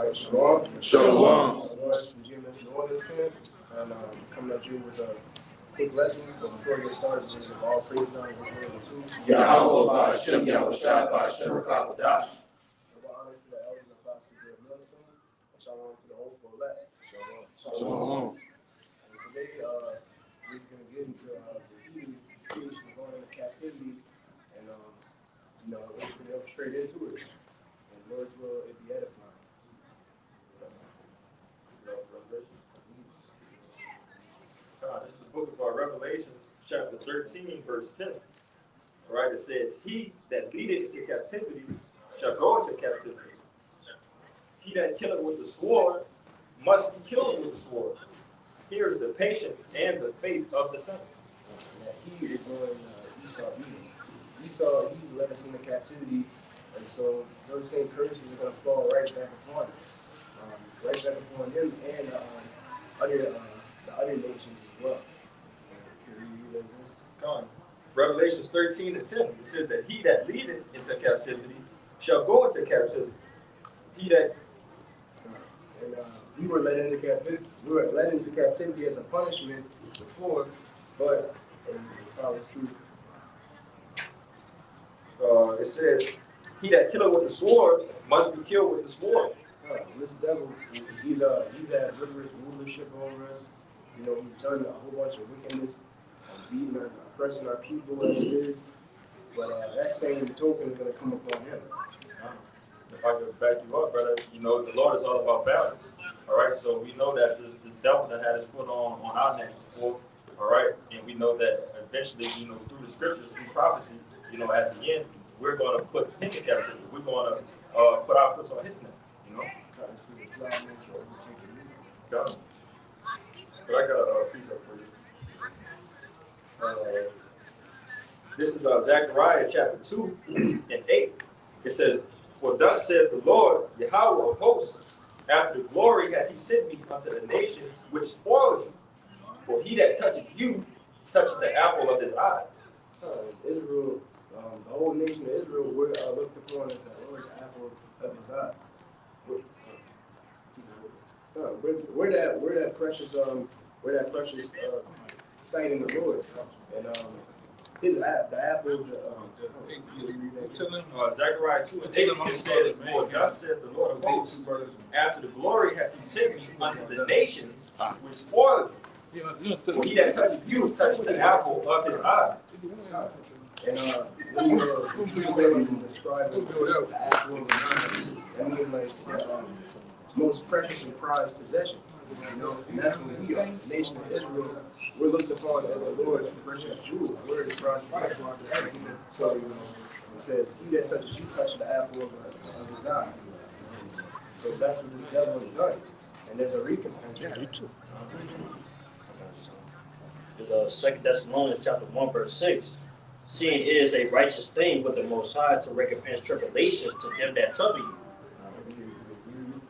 right, Shalom. Shalom. From GMS New Orleans camp, and coming at you with a quick lesson. But before we get started, we give all praise on the Yahweh Ba'ashem, Yahweh Shai Ba'ashem, Rakapadash. honors to the elders and apostles of the millstone, and shalom to the whole for elect. Shalom. And today, we're just going to get into the healing creation going into captivity, and we're just going to go straight into it. And Lord's will, it be edifying. This is the book of Revelation, chapter 13, verse 10. All right, it says, "He that leadeth into captivity shall go into captivity. He that killeth with the sword must be killed with the sword. Here is the patience and the faith of the saints." He is going Esau eating. Esau, he's led us into captivity, and so those same curses are going to fall right back upon him. And the other nations as well. Come on. Revelation 13 and 10, it says that he that leadeth into captivity shall go into captivity. He that And we were led into captivity. We were led into captivity as a punishment before, but as it follows through. it says, "He that killeth with the sword must be killed with the sword." This devil, he's had rigorous rulership over us. He's done a whole bunch of wickedness, beating and oppressing our people as it is. But that same token is going to come upon him. If I could back you up, brother, the Lord is all about balance. All right, so we know that this devil that had his foot on our necks before. All right, and we know that eventually, through the scriptures, through prophecy, at the end, we're going to put him in captivity. We're going to put our foot on his neck. Trying to see the cloud nature overtaking you. Got him. But I got a precept for you. This is Zechariah chapter 2 and 8. It says, "For thus saith the Lord, Yahweh of hosts, after glory hath he sent me unto the nations which spoiled you. For he that toucheth you touched the apple of his eye." Israel, the whole nation of Israel, were looked upon as the Lord's apple of his eye. We're that precious sight in the Lord, and the apple of the Zechariah 2 and 8, it says, "For thus saith the Lord of hosts, after the glory hath he sent me unto the nations which spoiled you. For he that touched you touched the apple of his eye." And when you describe the apple of his eye, that means like most precious and prized possession. And that's what we are. The nation of Israel, we're looked upon as the Lord's precious jewel. We're the prized possession. So, it says, "He that touches you touches the apple of his eye." So that's what this devil has done. And there's a recompense. Yeah, you too. There's 2 Thessalonians chapter 1, verse 6. "Seeing it is a righteous thing with the Most High to recompense tribulations to them that trouble you."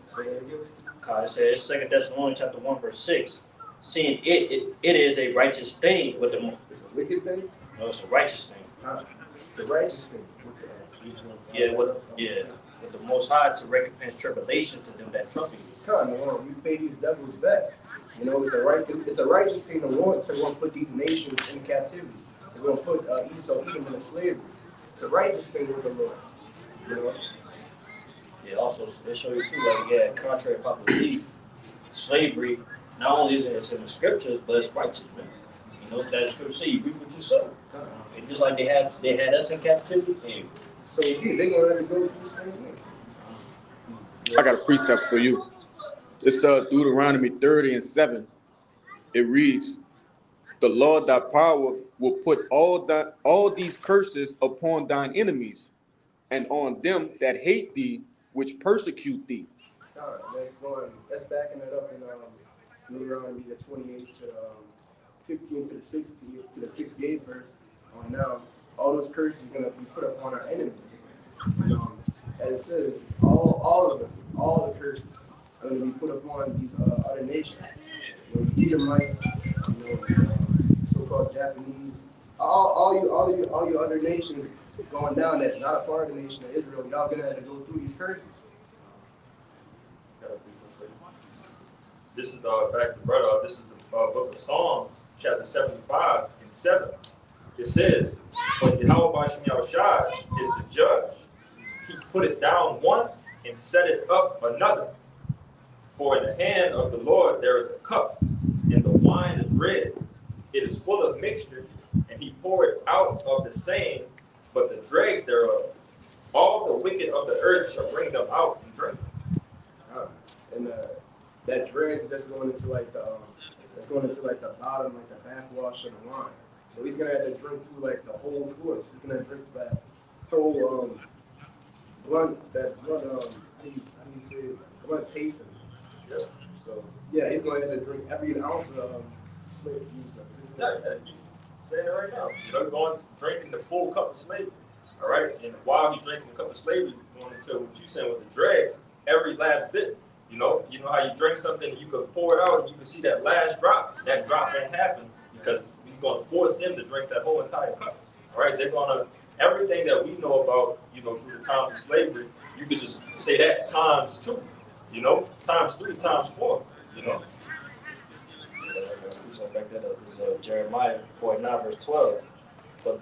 Say that again. It says 2 Thessalonians chapter 1, verse 6. "Seeing it is a righteous thing with the It's a wicked thing? No, it's a righteous thing. It's a righteous thing. With the Most High to recompense tribulation to them that trouble you." Come on, you pay these devils back. It's a righteous thing to want to put these nations in captivity. They're going to put Esau, Edom into slavery. It's a righteous thing with the Lord. Yeah, also they show you too, contrary to popular belief, slavery not only is it in the scriptures, but it's righteous, man. That scripture say you reap what you sow. And just like they had us in captivity, and so they're gonna have to go do the same thing. I got a precept for you. It's Deuteronomy 30 and 7. It reads, "The Lord thy power will put all these curses upon thine enemies, and on them that hate thee, which persecute thee." That's backing it up in Deuteronomy 28 to 15 to the 68th verse. On now, all those curses are gonna be put upon our enemies. And it says all of them, all the curses are gonna be put upon these other nations. The Edomites, so-called Japanese, all you other nations going down that's not a part of the nation of Israel. Y'all gonna have to go through these curses. This is the back to brother. This is the book of Psalms, chapter 75 and 7. It says, "But Yahweh Shem Yahushai is the judge. He put it down one and set it up another. For in the hand of the Lord there is a cup, and the wine is red. It is full of mixture, and he poured out of the same, but the dregs thereof. All the wicked of the earth shall bring them out and drink." And that dregs that's going into like the bottom, like the backwash of the wine. So he's gonna have to drink through like the whole force. He's gonna drink that whole blunt how do you say it? Blunt tasting. Yeah. So yeah, he's gonna have to drink every ounce of slave juice. Yeah, you saying it right now. You know, going drinking the full cup of slavery. All right, and while he's drinking the cup of slavery, going into what you saying with the dregs, every last bit. You know how you drink something and you can pour it out and you can see that last drop. That drop won't happen because we're going to force them to drink that whole entire cup. All right, they're going to, everything that we know about, through the times of slavery, you could just say that times 2, times 3, times 4, Back that up. This is Jeremiah 49, verse 12. For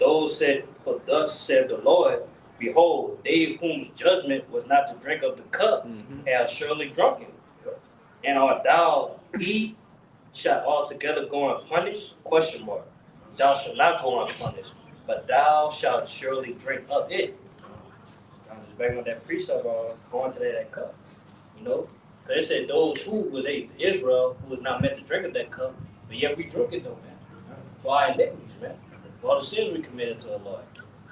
thus said the Lord, behold, they whose judgment was not to drink of the cup have surely drunken. And art thou eat, shall altogether go unpunished? ? Thou shalt not go unpunished, but thou shalt surely drink of it. I'm just back on that precept going to that cup. Because it said those who was Israel who was not meant to drink of that cup, but yet we drink it though, man. For our iniquities, man. For all the sins we committed to the Lord.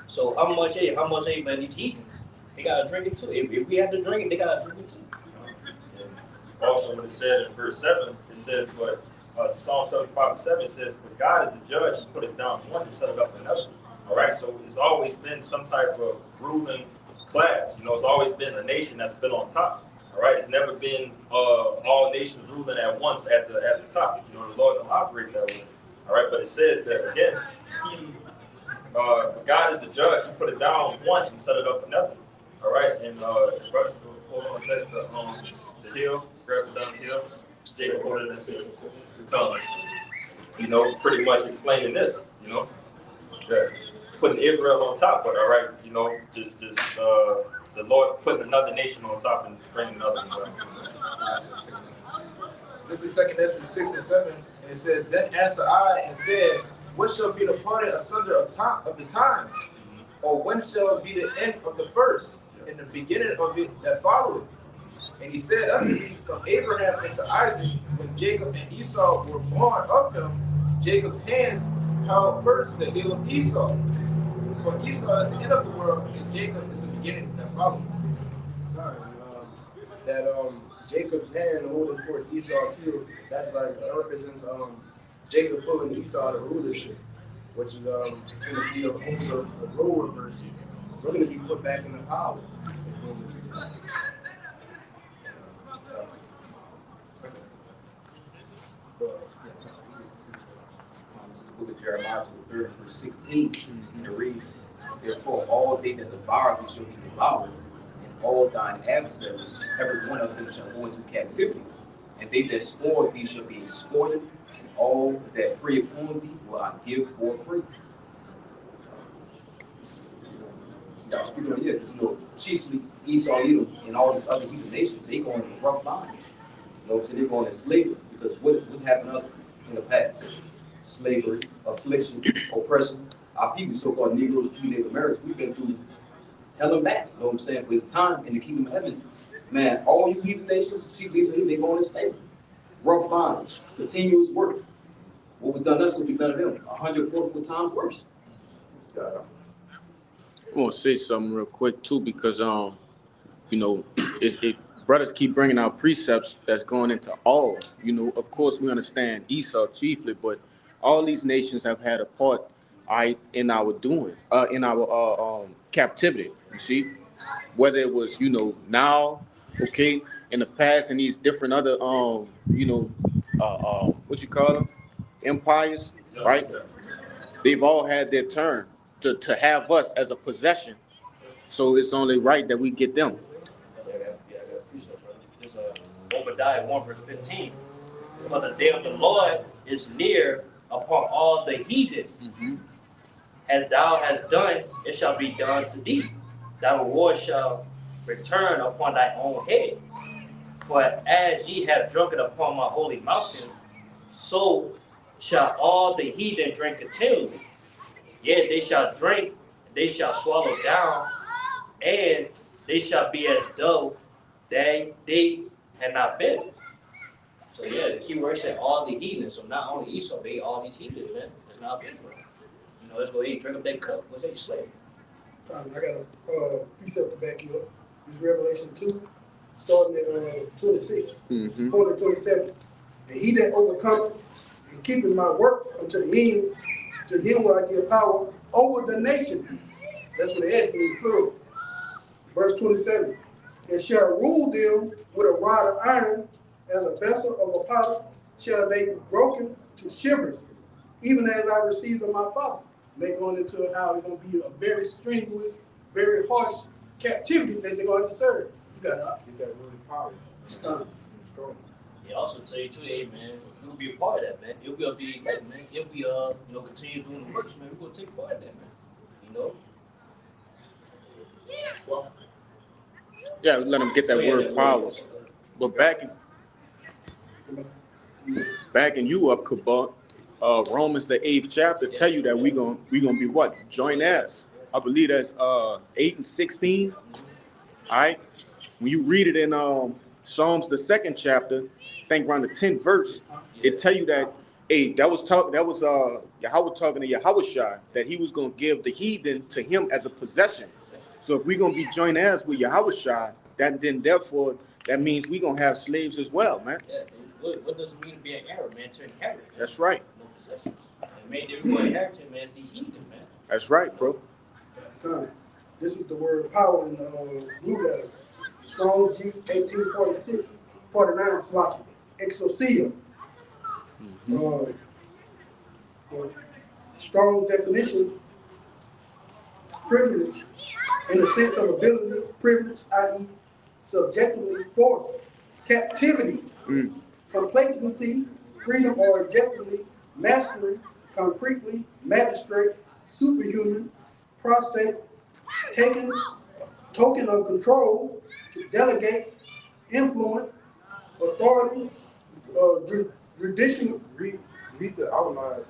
So how much man, these heathens, they gotta drink it too. If we have to drink it, they gotta drink it too. Also, when it said in verse 7, it says, but Psalm 75 and 7 says, "But God is the judge, he put it down one and set it up another." All right, so it's always been some type of ruling class. It's always been a nation that's been on top. All right, it's never been all nations ruling at once at the top. The Lord don't operate that way. All right, but it says that again, God is the judge. He put it down one and set it up another. All right, and brothers, hold on, let the hill, grab it down the hill. Jacob put it in the pretty much explaining this. That putting Israel on top, but all right, just the Lord putting another nation on top and bringing another one. This is 2 Ezra 6 and 7, and it says, "Then answered I and said, what shall be the parting asunder of the times? Or when shall be the end of the first, and the beginning of it that followeth? And he said unto me, from Abraham unto Isaac, when Jacob and Esau were born of him, Jacob's hands held first the heel of Esau. For Esau is the end of the world, and Jacob is the beginning that followeth." Jacob's hand holding forth Esau's heel, that's like represents Jacob pulling Esau to rulership, which is going to be also a role reversal. We're going to be put back into power. This is the book of Jeremiah, 30, verse 16, and it reads, "Therefore all they that devour thee shall be devoured, and all thine adversaries, every one of them shall go into captivity, and they that spoil thee shall be spoiled, and all that prey upon thee will I give for free." Y'all speaking on here, because chiefly Esau, Edom, and all these other heathen nations, they go into rough bondage. So they're going into slavery, because what's happened to us in the past? Slavery, affliction, oppression. Our people, so-called Negroes, Jews, Native Americans, we've been through hell and back. You know what I'm saying? But it's time in the kingdom of heaven, man, all you heathen nations, chiefly Israel, they going into slavery. Rough bondage, continuous work. What was done to us will be done to them 144 times worse. I want to say something real quick too, because brothers keep bringing out precepts that's going into all. Of course we understand Esau chiefly, but all these nations have had a part, in our doing, in our captivity. You see, whether it was now, okay, in the past, and these different other what you call them, empires, right? They've all had their turn to have us as a possession. So it's only right that we get them. Yeah, I got a precept, brother. There's Obadiah 1 verse 15. For the day of the Lord is near upon all the heathen. As thou hast done, it shall be done to thee. Thy reward shall return upon thy own head. For as ye have drunken upon my holy mountain, so shall all the heathen drink continually. Yet they shall drink, they shall swallow down, and they shall be as though they had not been. So yeah, the key word said all the heathen. So not only Esau, they all these heathen, man. It's not Israel. You know, let's go eat, drink up that cup. What's that slave? I got a precept to back you up. It's Revelation 2, starting at 26, 4 to 27. And he that overcometh and keepeth my works unto the end, to him will I give power over the nations. That's what the S means, plural. Verse 27. And shall rule them with a rod of iron, as a vessel of a potter, shall they be broken to shivers, even as I received of my Father. They're going into how it's going to be a very strenuous, very harsh captivity that they're going to serve. You got to Get that really power. Strong. He also tell you too, hey man, you'll be a part of that, man. You'll be able to be elect, man. If we continue doing the works, man, we're gonna take part of that, man. You know? Well, Yeah, let them get that word power. But backing you up, Kabak, Romans the 8th chapter tell you that we gonna be what? Joint heirs. I believe that's 8 and 16. All right. When you read it in Psalms the 2nd chapter, I think around the 10th verse, it tell you that Yahweh talking to Yahushua that he was gonna give the heathen to him as a possession. So if we're gonna be joint heirs with Yahushua, therefore that means we're gonna have slaves as well, man. Yeah. What does it mean to be an heir, man? To inherit. Man. That's right. No possessions. And made everyone inherit, man, it's the heathen, man. That's right, bro. This is the word power in the blue letter. Strong's G 1846, 49, Slocky. Exousia. Strong's definition, privilege, in the sense of ability, privilege, i.e., subjectively force, captivity, complacency, freedom, or objectively mastery, concretely, magistrate, superhuman, prostate, token of control, to delegate, influence, authority, judicial. read the outline.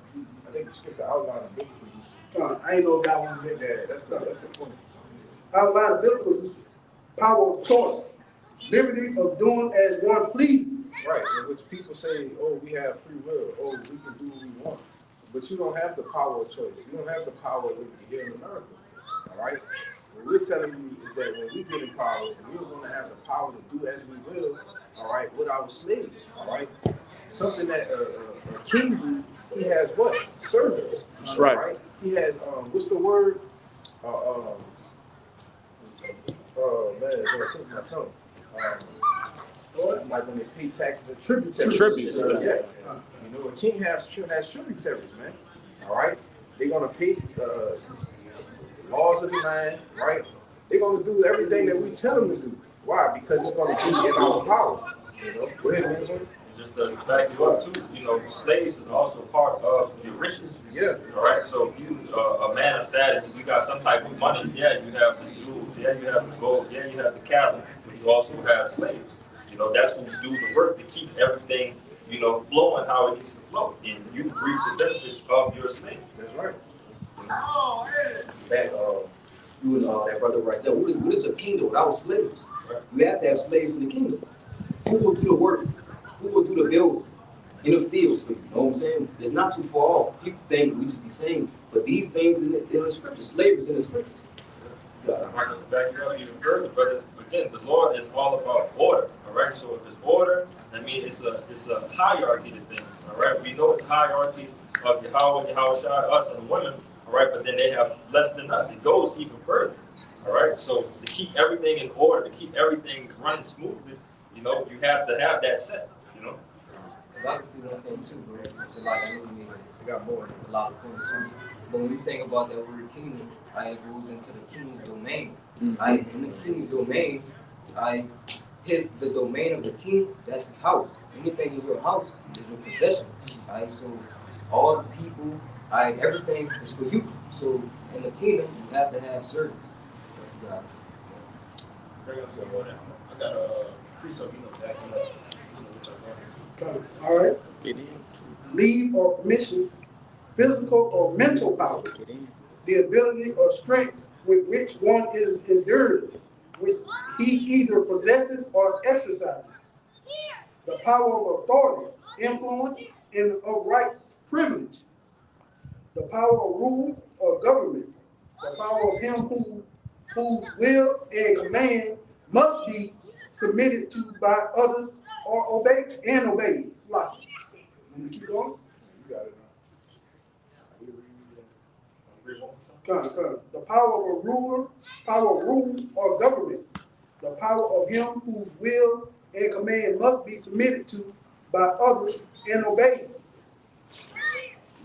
I think you skipped the outline of biblical use. I ain't know that one. Yeah, that's the point. Outline of biblical use, power of choice, liberty of doing as one pleases. Right, in which people say, oh, we have free will, oh, we can do what we want. But you don't have the power of choice. You don't have the power of liberty here in America. All right? What we're telling you is that when we get in power, we're going to have the power to do as we will, all right, with our slaves, all right? Something that a king do, he has what? Servants. That's right. Right? He has, what's the word? Man, it's going to take my tongue. Like when they pay taxes and tributaries. Tributes. Yeah. You know, a king has tributaries, man. All right? They're going to pay laws of the land, right? They're going to do everything that we tell them to do. Why? Because it's going to be in our power. You know? Go ahead, man. And just to back you up too, slaves is also part of the riches. Yeah. All right. So if you a man of status, if you got some type of money, yeah, you have the jewels, yeah, you have the gold, yeah, you have the cattle, but you also have slaves. That's who do the work to keep everything, flowing how it needs to flow. And you reap the benefits of your slave. That's right. That you and that brother right there. What is a kingdom without slaves? You have to have slaves in the kingdom. Who will do the work? Who will do the building in the fields for you? You know what I'm saying? It's not too far off. People think we just be saying, but these things in the scriptures, slavery is in the scriptures. I'm not going to back you up even further, but again, the Lord is all about order. All right. So if it's order, I mean it's a hierarchy to things. All right. We know it's a hierarchy of Yahweh, Yahushua, us, and the women. All right. But then they have less than us. It goes even further. All right. So to keep everything in order, to keep everything running smoothly, you have to have that set. I can see one thing too, bro. It's like I mean, we got more than a lot of points too. But when you think about that word kingdom, it goes into the king's domain. In the king's domain, the domain of the king, that's his house. Anything in your house is your possession. Alright, so all the people, alright, everything is for you. So in the kingdom, you have to have servants. That's what God. Bring us some more now. I got a precept, backing up. What y'all going Come. All right. Get in. Leave or permission, physical or mental power, Get in. the ability or strength with which one is endured, which he either possesses or exercises. The power of authority, influence, and of right privilege. The power of rule or government. The power of him whose will and command must be submitted to by others or obeyed and obeyed. Sloppy. Let me keep going. You got it. Read one more time. Come. The power of a ruler, power of rule or government. The power of him whose will and command must be submitted to by others and obeyed.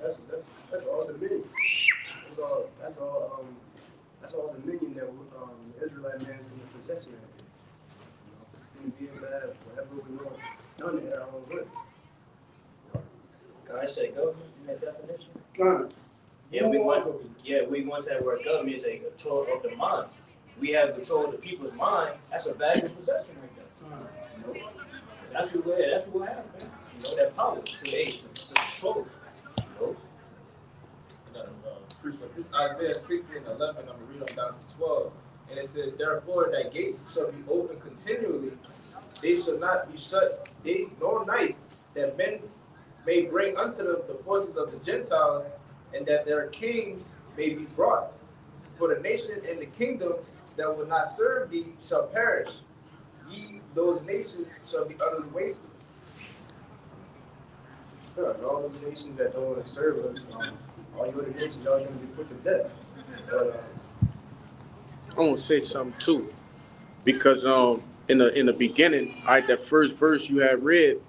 That's all dominion. That's all dominion that the Israelite man is going to possess in it. You know, be able to have whatever we want done in our own way. Can I say government in that definition? Come. Yeah, we want that word government is a control of the mind. We have control of the people's mind. That's a valuable possession right there. You know? That's what we have, man. You know, that power to control. You know? I got a precept. This is Isaiah 60 and 11. I'm going to read on down to 12. And it says, therefore thy gates shall be open continually. They shall not be shut day nor night, that men may bring unto them the forces of the Gentiles, and that their kings may be brought. For the nation and the kingdom that will not serve thee shall perish. Those nations shall be utterly wasted. Yeah, and all those nations that don't want to serve us, all the other nations are going to be put to death. But, I want to say something too, because in the beginning, that first verse you had read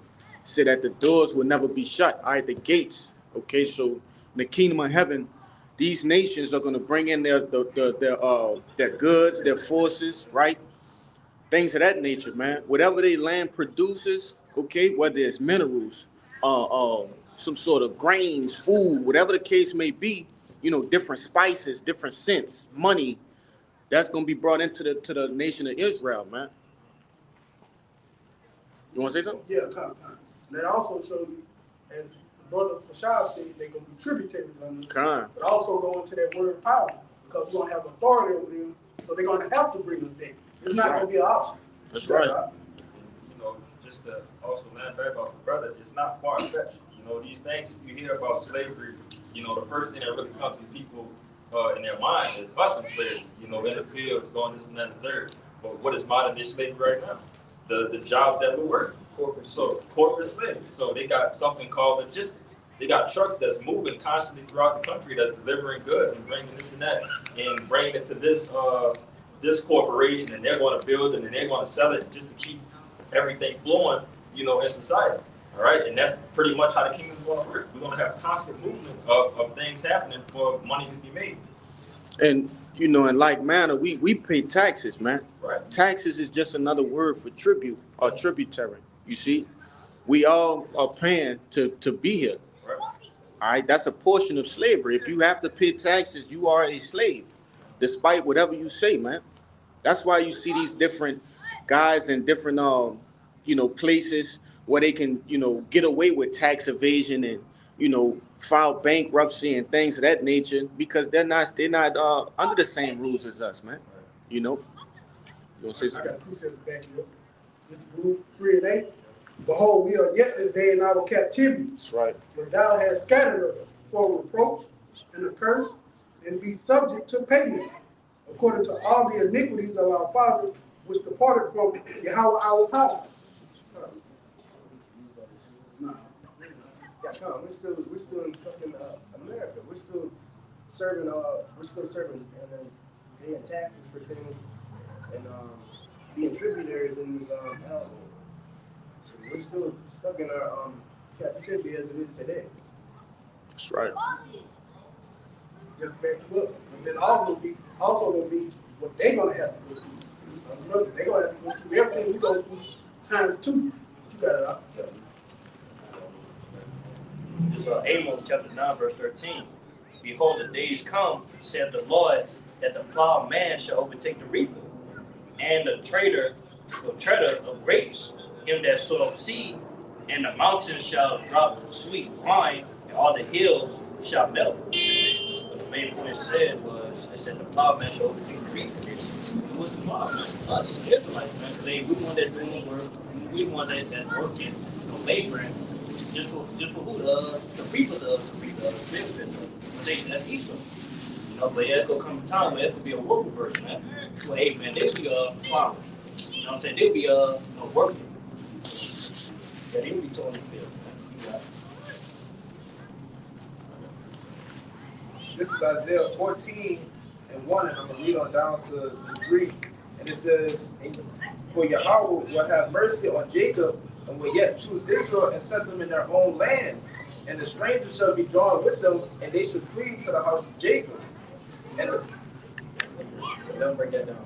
said that the doors will never be shut. The gates. Okay, so in the kingdom of heaven, these nations are going to bring in their goods, their forces, right? Things of that nature, man. Whatever their land produces, okay, whether it's minerals, some sort of grains, food, whatever the case may be, different spices, different scents, money. That's gonna be brought into the nation of Israel, man. You want to say something? Yeah, come. And that also shows you, as Brother Kashab said, they're going to be tributaries on this. Come. But also go into that word power, because we're going to have authority over them, so they're going to have to bring us there. It's not going to be an option. That's right. You know, just to also land back about the brother, it's not far-fetched. You know, these things you hear about slavery, the first thing that really comes to people in their mind is us in slavery, in the fields, doing this and that and the third. But what is modern day slavery right now? The jobs that we work. Corporate slavery. So they got something called logistics. They got trucks that's moving constantly throughout the country that's delivering goods and bringing this and that and bringing it to this corporation, and they're going to build it and they're going to sell it just to keep everything flowing, in society. All right, and that's pretty much how the kingdom is going to work. We're going to have constant movement of things happening for money to be made. And in like manner, we pay taxes, man. Right. Taxes is just another word for tribute or tributary. You see, we all are paying to be here. Right. All right, that's a portion of slavery. If you have to pay taxes, you are a slave, despite whatever you say, man. That's why you see these different guys in different places where they can get away with tax evasion and file bankruptcy and things of that nature, because they're not under the same rules as us, man. You want to say I something? got a precept to back you up. This is Luke 3 and 8. Behold, we are yet this day in our captivity. That's right. But thou hast scattered us for reproach and a curse, and be subject to payment, according to all the iniquities of our fathers, which departed from Yahweh our power. yeah, come. We're still stuck in America. We're still serving and then paying taxes for things and being tributaries in this hell. So we're still stuck in our captivity as it is today. That's right. Just back you up. And then also gonna be what they're gonna have to go through. They're gonna have to go through everything we go through times 2. You got it out. This is Amos chapter 9, verse 13. Behold, the days come, said the Lord, that the plowman shall overtake the reaper, and the treader of grapes, him that soweth seed, and the mountains shall drop sweet wine, and all the hills shall melt. But the main point it said was, it said the plowman shall overtake the reaper. Who was the plowman? Us, the Israelites, man. Because we the ones that doing work, we the ones that working, laboring. Just for who the reaper does, the benefit of that's Esau. You know, but yeah, it's gonna come a time where it's gonna be a worker version, man. Well, hey man, they'll be farmer. You know what I'm saying? They'll be worker. Yeah, they'll be totally field, man. This is Isaiah 14:1, and I'm gonna read on down to 3. And it says, "For Yahweh will have mercy on Jacob, and will yet choose Israel and set them in their own land. And the strangers shall be drawn with them, and they shall flee to the house of Jacob." And Don't break that down.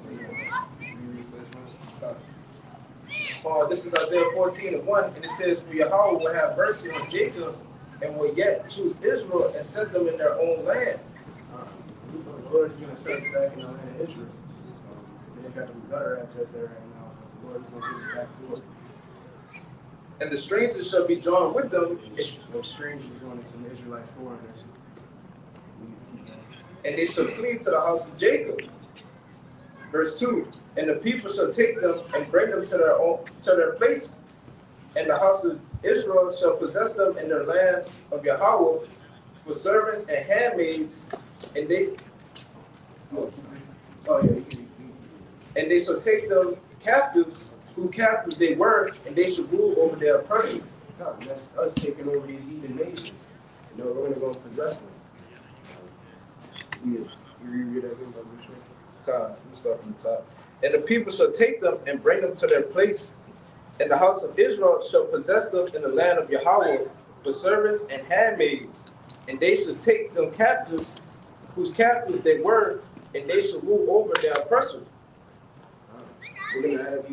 this is Isaiah 14:1, and it says, "For Yahweh will have mercy on Jacob, and will yet choose Israel and set them in their own land." The Lord's going to set us back in the land of Israel. They've got the gutter rats out there, and the Lord's going to give it back to us. And the strangers shall be drawn with them, Those strangers going into the Israelite foreigners. and they shall flee to the house of Jacob. Verse 2, "And the people shall take them and bring them to their place, and the house of Israel shall possess them in their land of Yahweh for servants and handmaids, and they shall take them captives, who captive they were, and they shall rule over their oppressors." God, that's us taking over these heathen nations. You know, we're going to go and possess them. You read that again, Brother Bishop? God, let's start from the top. "And the people shall take them and bring them to their place, and the house of Israel shall possess them in the land of Yahweh for servants and handmaids, and they shall take them captives, whose captives they were, and they shall rule over their oppressors." We're going to have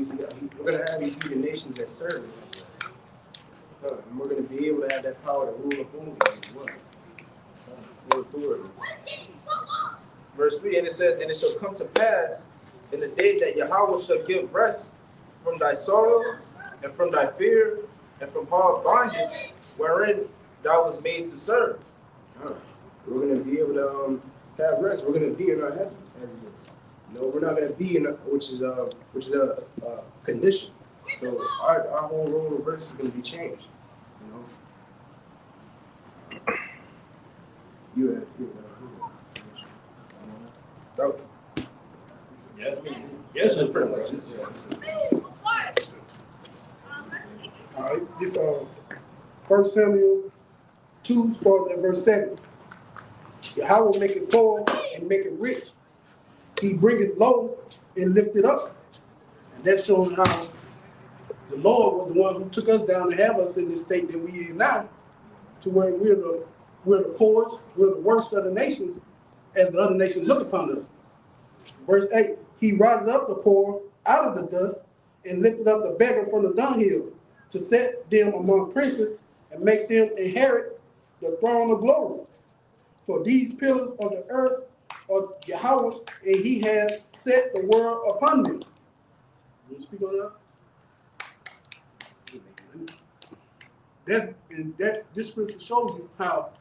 these heathen nations as servants. And we're going to be able to have that power to rule up over them as well. Full authority. Verse 3, and it says, "And it shall come to pass in the day that Yahweh shall give rest from thy sorrow and from thy fear and from hard bondage wherein thou was made to serve." We're going to be able to have rest. We're going to be in our heaven as it is. No, we're not going to be in which is a condition. So our whole role of verse is going to be changed. You know. Yes, it's pretty much. All right, this 1 Samuel 2, starting at verse 7. Yahweh make it poor and make it rich. He bring it low and lift it up. And that shows how the Lord was the one who took us down to have us in this state that we in now, to where we're the poorest, we're the worst of the nations, as the other nations look upon us. Verse 8, he rises up the poor out of the dust and lifted up the beggar from the dunghill, to set them among princes and make them inherit the throne of glory. For these pillars of the earth are Yahweh, and he has set the world upon them. You speak on that? This scripture shows you how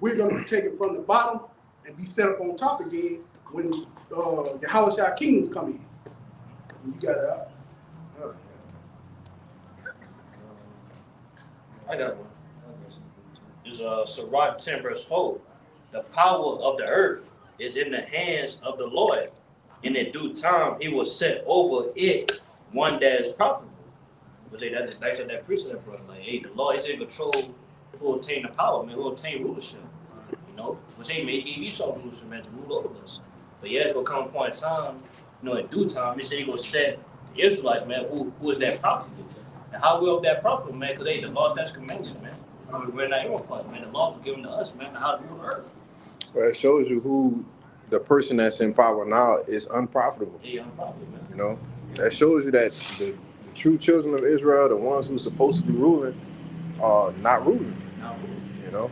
we're going to be taken from the bottom and be set up on top again when Yahweh Shah kingdoms come in. You got it out. I got one. It's Sirach 10 verse 4. The power of the earth is in the hands of the Lord. And in due time, he will set over it one that is profitable. But say that's back to that precept, brother. Like, hey, the Lord is in control who will obtain the power, man, who will obtain rulership. You know, which they may give Esau rulership, man, to rule over us. But yeah, it's gonna come a point in time, you know, in due time, he said he gonna set the Israelites, man, who is that prophet? And how will that prophet, man? Because they the laws, that's commandments, man. We're not even plus, man. The laws were given to us, man, how to rule the earth. Well, it shows you who the person that's in power now is unprofitable. Yeah, unprofitable, man. You know, that shows you that the true children of Israel, the ones who's supposed to be ruling, are not ruling. You know,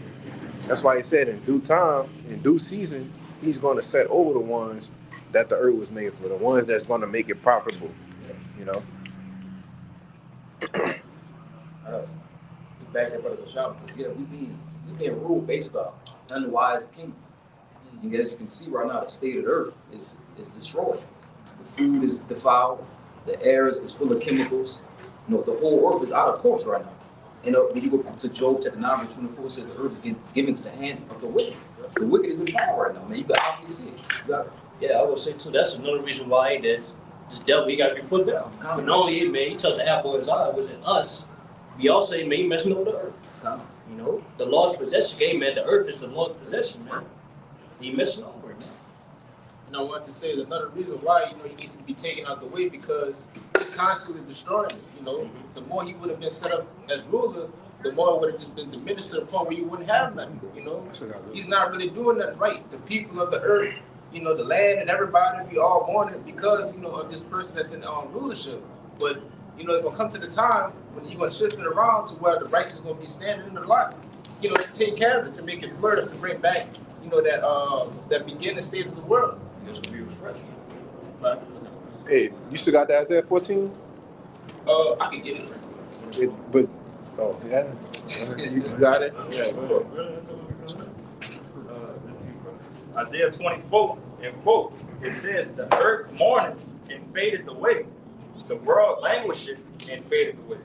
that's why he said in due time, in due season, he's going to set over the ones that the earth was made for, the ones that's going to make it profitable. You know. That's to back that brother shop because we being ruled based off unwise king. And as you can see right now, the state of the earth is destroyed. The food is defiled. The air is full of chemicals. You know, the whole earth is out of course right now. And when you go to Job chapter 9, verse 24, it says the earth is given to the hand of the wicked. The wicked is in power right now, man. You can obviously see it. Yeah, I would say too. That's another reason why that this devil he got to be put down. But not only it, man, he touched the apple of his eye, was in us. We also, man, he messing over the earth. You know, the Lord's possession game, man. The earth is the Lord's possession, man. He messing over it, man. And I want to say another reason why, you know, he needs to be taken out the way because he's constantly destroying it. You know, the more he would have been set up as ruler, the more it would have just been diminished to the point where you wouldn't have nothing. You know, he's not really doing nothing right. The people of the earth, you know, the land and everybody, we all mourning because, you know, of this person that's in rulership. But, you know, it's going to come to the time when he's going to shift it around to where the righteous is going to be standing in the lot, you know, to take care of it, to make it flourish, to bring back, you know, that beginning state of the world. This will be refreshing. But, Hey, you still got that Isaiah 14? I can get it. Yeah. You got it? Yeah, go ahead. Isaiah 24:4, it says, the earth mourneth and fadeth away. The world languisheth and fadeth away.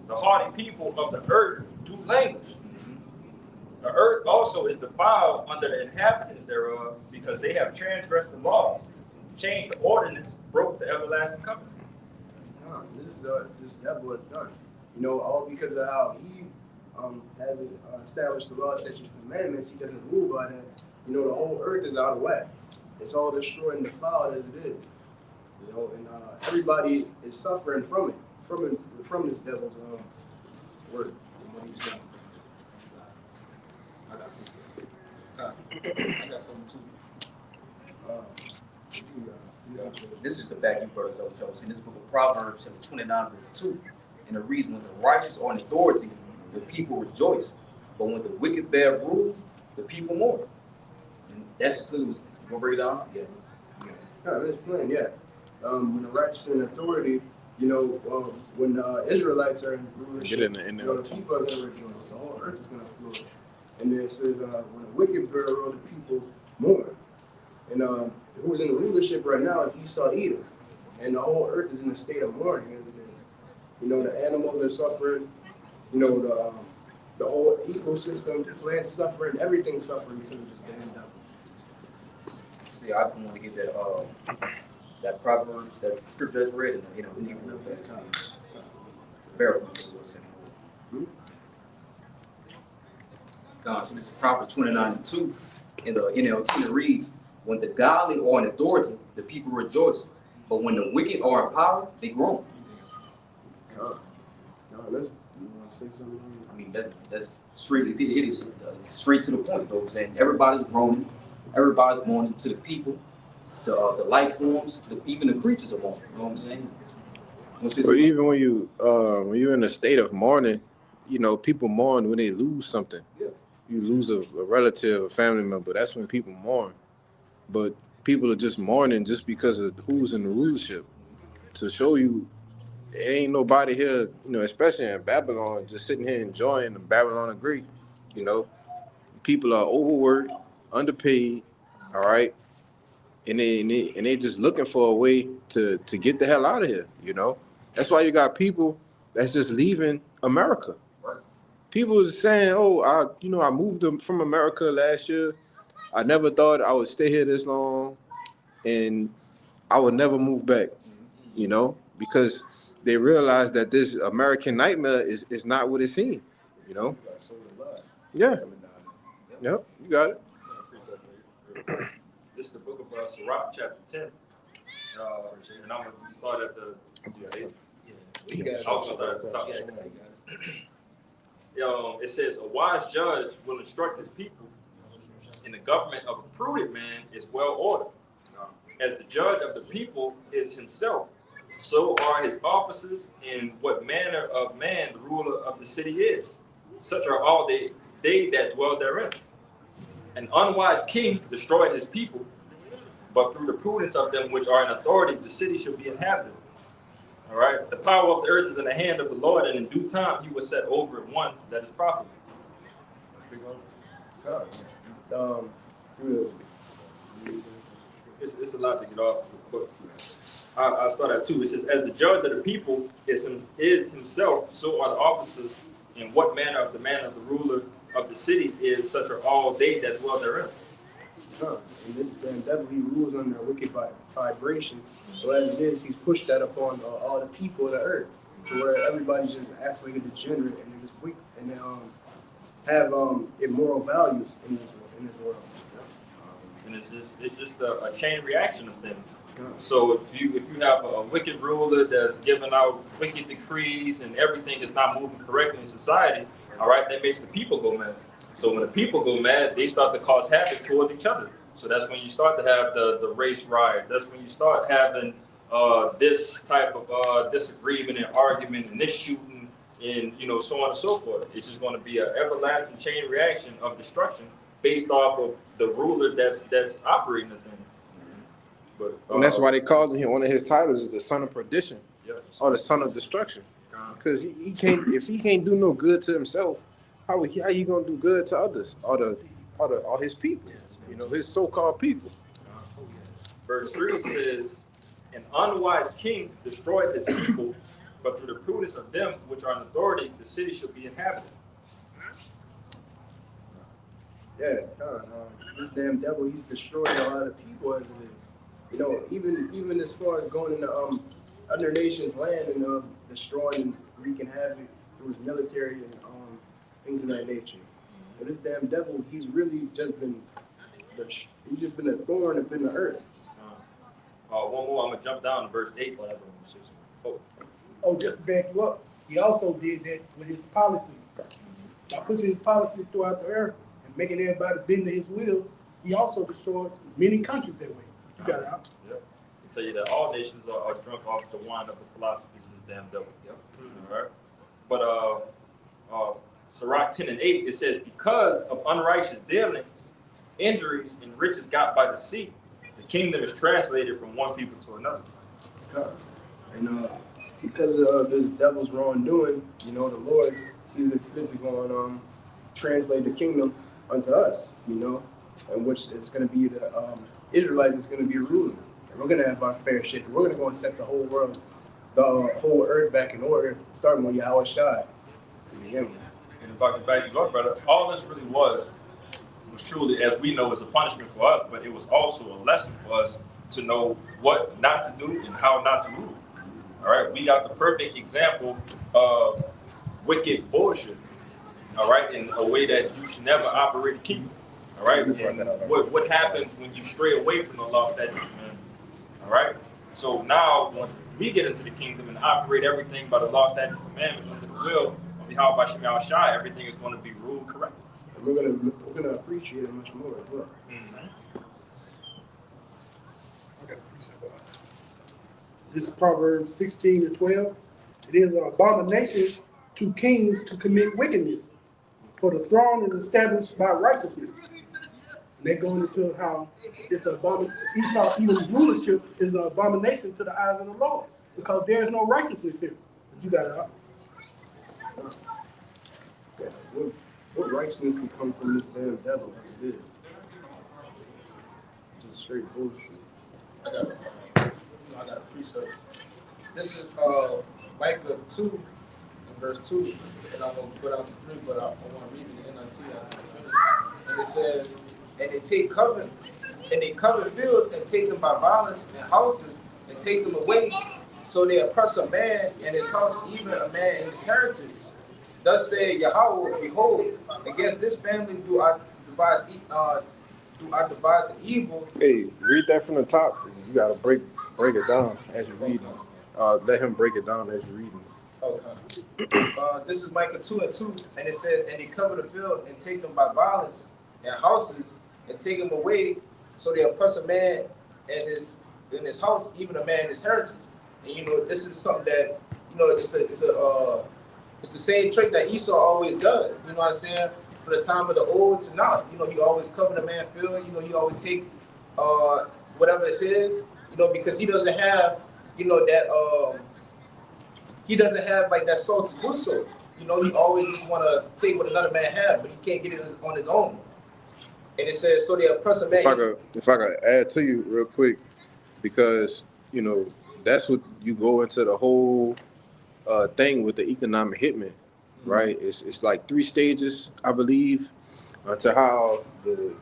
The hardy people of the earth do languish. The earth also is defiled under the inhabitants thereof, because they have transgressed the laws, changed the ordinance, broke the everlasting covenant. This devil is done. You know, all because of how he hasn't established the law, statutes, and commandments. He doesn't rule by that. You know, the whole earth is out of whack. It's all destroyed and defiled as it is. You know, and everybody is suffering from it, from this devil's word and what he's done. I got something too. This is the back you brothers up, Joe. See, this book of Proverbs, chapter 29, verse 2. And it reads, when the righteous are in authority, the people rejoice. But when the wicked bear rule, the people mourn. And that's clear. You gonna break it down? Yeah. No, that's plain, yeah. When the righteous in authority, you know, when Israelites are in rulership, Get in the you know, the people are going to rejoice. The whole earth is going to flourish. And then it says, when the wicked bear rule, the people mourn. And who's in the rulership right now is Esau Edom. And the whole earth is in a state of mourning as it is. You know, the animals are suffering. You know, the whole ecosystem, the plants suffering, everything's suffering because of this damn devil. See, I want to get that Proverbs, that scripture that's read, and you know, it's even bear with me. God, so this is Proverbs 29:2 in the NLT. It reads, when the godly are in authority, the people rejoice. But when the wicked are in power, they groan. No, let's, you want to say something? I mean, that's straight. It is straight to the point, though. I'm saying everybody's groaning, everybody's mourning to the people, the life forms, even the creatures are mourning. You know what I'm saying? So even when you're in a state of mourning, you know, people mourn when they lose something. Yeah. You lose a relative, a family member. That's when people mourn. But people are just mourning just because of who's in the rulership. To show you, there ain't nobody here, you know, especially in Babylon, just sitting here enjoying the Babylon the Great. You know, people are overworked, underpaid, all right, and they just looking for a way to get the hell out of here. You know, that's why you got people that's just leaving America. People are saying, "Oh, I moved from America last year. I never thought I would stay here this long, and I would never move back." You know, because they realize that this American nightmare is not what it seems. You know. Yeah. Yep. You got it. This is the book of Sirach, chapter 10. And I'm going to start at the. I'll start at the top. It says, a wise judge will instruct his people, and the government of a prudent man is well ordered. As the judge of the people is himself, so are his officers, and what manner of man the ruler of the city is. Such are all they that dwell therein. An unwise king destroyed his people, but through the prudence of them which are in authority, the city shall be inhabited. All right. The power of the earth is in the hand of the Lord, and in due time he will set over it one that is profitable. It's a lot to get off, but I'll start at 2. It says, as the judge of the people is himself, so are the officers, and what manner of the man of the ruler of the city is, such are all they that dwell therein. And this devil, he rules under a wicked vibration. So as it is, he's pushed that upon all the people of the earth, to where everybody just acts like a degenerate and just weak, and have immoral values in this world. And it's just a chain reaction of things. So if you have a wicked ruler that's giving out wicked decrees and everything is not moving correctly in society, all right, that makes the people go mad. So when the people go mad, they start to cause havoc towards each other. So that's when you start to have the race riots. That's when you start having this type of disagreement and argument and this shooting and so on and so forth. It's just going to be an everlasting chain reaction of destruction based off of the ruler that's operating the things. But And that's why they called him, one of his titles is the son of perdition, or the son of destruction. Because he can't, if he can't do no good to himself, how he gonna do good to others, or his people, his so-called people. Verse 3 says, an unwise king destroyed his people, but through the prudence of them which are in authority, the city shall be inhabited. Yeah, this damn devil, he's destroyed a lot of people as it is. Even as far as going into other nations' land and destroying and wreaking havoc through his military and things of that nature. But this damn devil, he's really just been a thorn up in the earth. One more, I'm gonna jump down to verse 8. Oh, just to back you up, he also did that with his policy. By pushing his policies throughout the earth and making everybody bend to his will, he also destroyed many countries that way. You got it out. Yep. I tell you that all nations are drunk off the wine of the philosophies of this damn devil. Yep. All right. But Sirach 10 and 8, it says, because of unrighteous dealings, injuries, and riches got by deceit, the kingdom is translated from one people to another. And because of this devil's wrongdoing, the Lord sees it fit to go and translate the kingdom unto us, in which it's going to be the Israelites that's going to be ruling. And we're going to have our fair share. We're going to go and set the whole world, the whole earth back in order, starting with Yahweh Shai to begin with. And if I could back you up, brother, all this really was truly, as we know, is a punishment for us, but it was also a lesson for us to know what not to do and how not to rule. All right, we got the perfect example of wicked bullshit. All right, in a way that you should never operate a kingdom. All right, what happens when you stray away from the law, statutes, man? All right, so now once we get into the kingdom and operate everything by the law, statutes, commandments under the will of the Yahweh Shemel Shai, everything is going to be ruled correctly. And we're gonna appreciate it much more as well. This is Proverbs 16:12. It is an abomination to kings to commit wickedness, for the throne is established by righteousness. And they're going into how this Esau, even rulership, is an abomination to the eyes of the Lord, because there is no righteousness here. But you got it up. Yeah, what righteousness can come from this damn devil as it is? Just straight bullshit. I got a precept. This is Micah 2, verse 2, and I'm going to go down to 3, but I want to read it in NLT after I finish. And it says, and they cover fields and take them by violence, and houses and take them away, so they oppress a man and his house, even a man and his heritage. Thus said Yahweh, behold, against this family do I devise an evil. Hey, read that from the top. You gotta break it down as you're reading. Let him break it down as you're reading. Okay. This is Micah 2:2, and it says, and they cover the field and take them by violence, and houses and take them away, so they oppress a man and his house, even a man and his heritage. And you know, this is something that, you know, it's the same trick that Esau always does. You know what I'm saying? From the time of the old to now, you know, he always cover the man field. You know, he always take whatever it is. You know, because he doesn't have, you know, that he doesn't have like that soul to do so. You know, he always just want to take what another man has, but he can't get it on his own. And it says, so they oppress a man. If I could add to you real quick, because, you know, that's what you go into the whole thing with the economic hitman, right? It's like 3 stages, I believe, to how the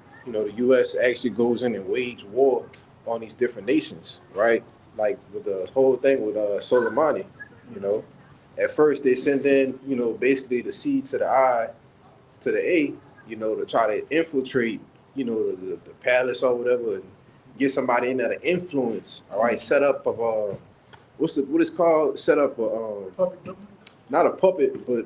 U.S. actually goes in and wage war on these different nations, right? Like with the whole thing with Soleimani, you know. At first they send in, you know, basically the C to the I to the A, you know, to try to infiltrate, you know, the palace or whatever, and get somebody in there to influence. All right, set up of what is called set up Puppet. not a puppet, but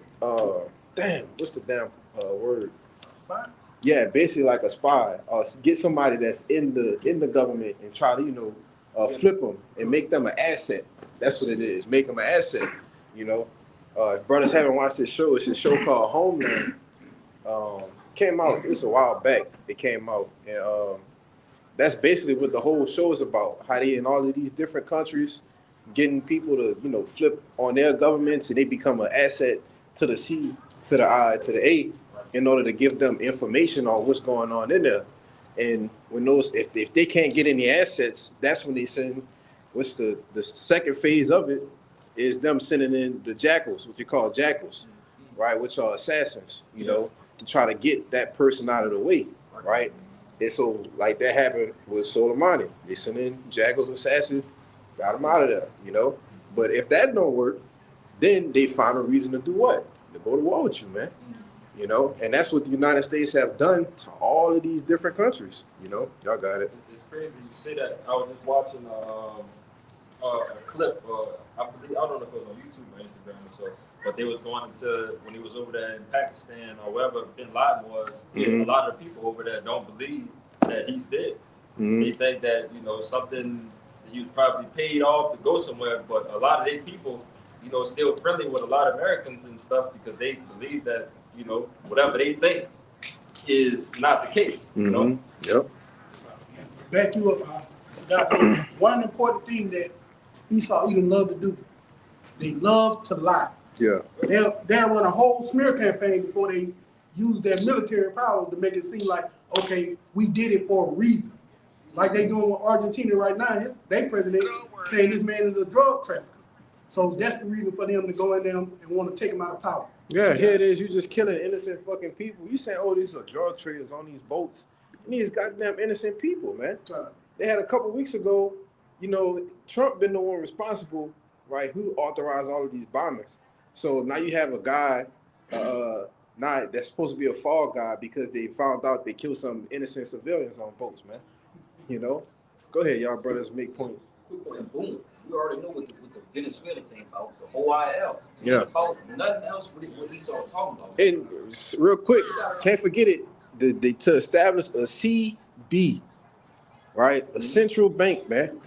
what's the damn word? Spy. Yeah, basically like a spy. Get somebody that's in the government and try to, you know, flip them and make them an asset. That's what it is. Make them an asset. You know, if brothers haven't watched this show, it's a show called Homeland. Came out, it's a while back. It came out, and that's basically what the whole show is about. How they in all of these different countries getting people to, you know, flip on their governments, and they become an asset to the C, to the I, to the A, in order to give them information on what's going on in there. And when those, if they can't get any assets, that's when they send. What's the second phase of it? Is them sending in the jackals, what you call jackals, right? Which are assassins, you know, to try to get that person out of the way, right? And so, like that happened with Soleimani. They sent in jackals, assassins, got him out of there, you know. But if that don't work, then they find a reason to do what? To go to war with you, man. You know, and that's what the United States have done to all of these different countries. You know, y'all got it. It's crazy you say that. I was just watching a clip. I don't know if it was on YouTube or Instagram or so, but they was going into when he was over there in Pakistan or wherever Bin Laden was. A lot of people over there don't believe that he's dead. They think that, you know, something he was probably paid off to go somewhere, but a lot of their people, you know, still friendly with a lot of Americans and stuff because they believe that, you know, whatever they think is not the case. You know. Yep. Back you up, one important thing that Esau Edom love to do, they love to lie. Yeah. They'll run a whole smear campaign before they use their military power to make it seem like, okay, we did it for a reason. Like they doing with Argentina right now. Their president saying this man is a drug trafficker. So that's the reason for them to go in there and want to take him out of power. Yeah, here it is. You just killing innocent fucking people. You saying, oh, these are drug traders on these boats. And these goddamn innocent people, man. They had a couple weeks ago, you know, Trump been the one responsible, right, who authorized all of these bombings. So now you have a guy, now that's supposed to be a fall guy because they found out they killed some innocent civilians on boats, man. You know? Go ahead, y'all brothers, make points. Quick point, boom. We already know what the Venezuela thing about, the OIL. Yeah. About nothing else what Esau was talking about. And real quick, can't forget it, to establish a CB, right? A central bank, man.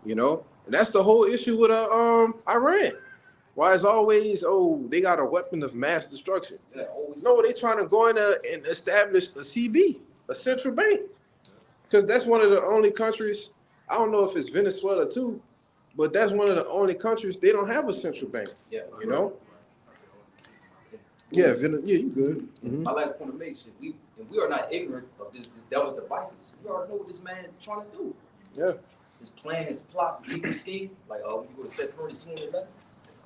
You know? And that's the whole issue with Iran. Why is always, oh, they got a weapon of mass destruction. Yeah, always. No, they trying to go in there and establish a CB, a central bank. Because that's one of the only countries, I don't know if it's Venezuela too, but that's one of the only countries they don't have a central bank. Yeah. You know? Yeah, you good. My last point to make is we are not ignorant of this devil devices. We already know what this man trying to do. Yeah. His plan, his plots, his evil scheme, like when you go to 2 Corinthians 2:11,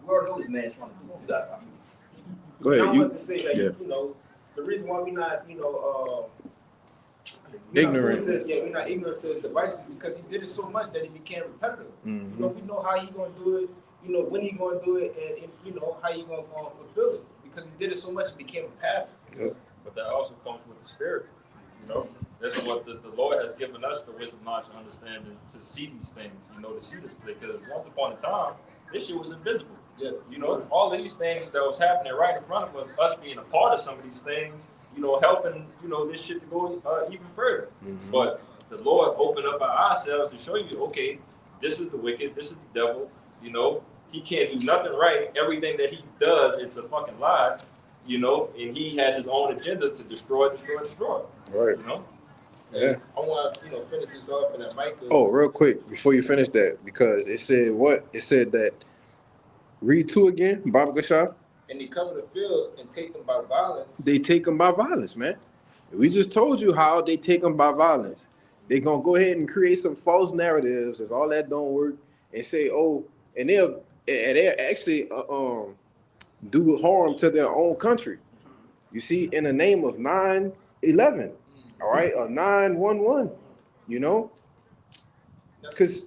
we already know what this man trying to do. You got it. Go ahead. I want to say that, you know, the reason why we're not, you know, ignorant. We're not ignorant to his devices because he did it so much that it became repetitive. You know, we know how he gonna do it, you know, when he gonna do it, and you know how he gonna fulfill it because he did it so much it became a pattern. Yep. But that also comes with the spirit. You know, that's what the Lord has given us, the wisdom, knowledge, and understanding to see these things. You know, to see this because once upon a time, this shit was invisible. Yes. You know, all of these things that was happening right in front of us being a part of some of these things, you know, helping, you know, this shit to go even further. But the Lord opened up our ourselves to show you, okay, this is the wicked, this is the devil, You know, he can't do nothing right. Everything that he does, it's a fucking lie. You know, and he has his own agenda to destroy. Right. You know. Yeah. I want to, finish this off, and that Micah. Oh, real quick before you finish that, because it said what? It said that. Read 2 again, Baba Gashar. And they cover the fields and take them by violence. They take them by violence, man. We just told you how they take them by violence. They're gonna go ahead and create some false narratives if all that don't work, and say, oh, and they'll actually do harm to their own country. You see, in the name of 9/11, all right, or 9/11, you know, because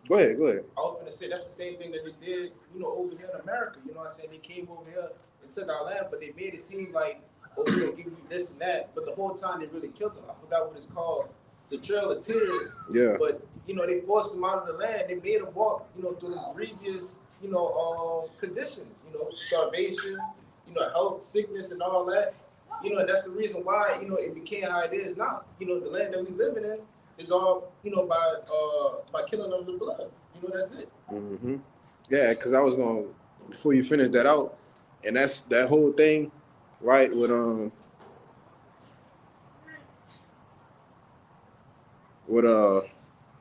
go ahead. I was gonna say that's the same thing that they did, over here in America. You know what I'm saying? They came over here and took our land, but they made it seem like, oh, we're gonna give you this and that. But the whole time they really killed them. I forgot what it's called, the Trail of Tears. Yeah. But they forced them out of the land. They made them walk, through grievous, conditions. Starvation, health, sickness, and all that. And that's the reason why it became how it is now. The land that we living in is all by killing of the blood. That's it. Mm-hmm. Yeah, because I was going before you finish that out, and that's that whole thing, right? With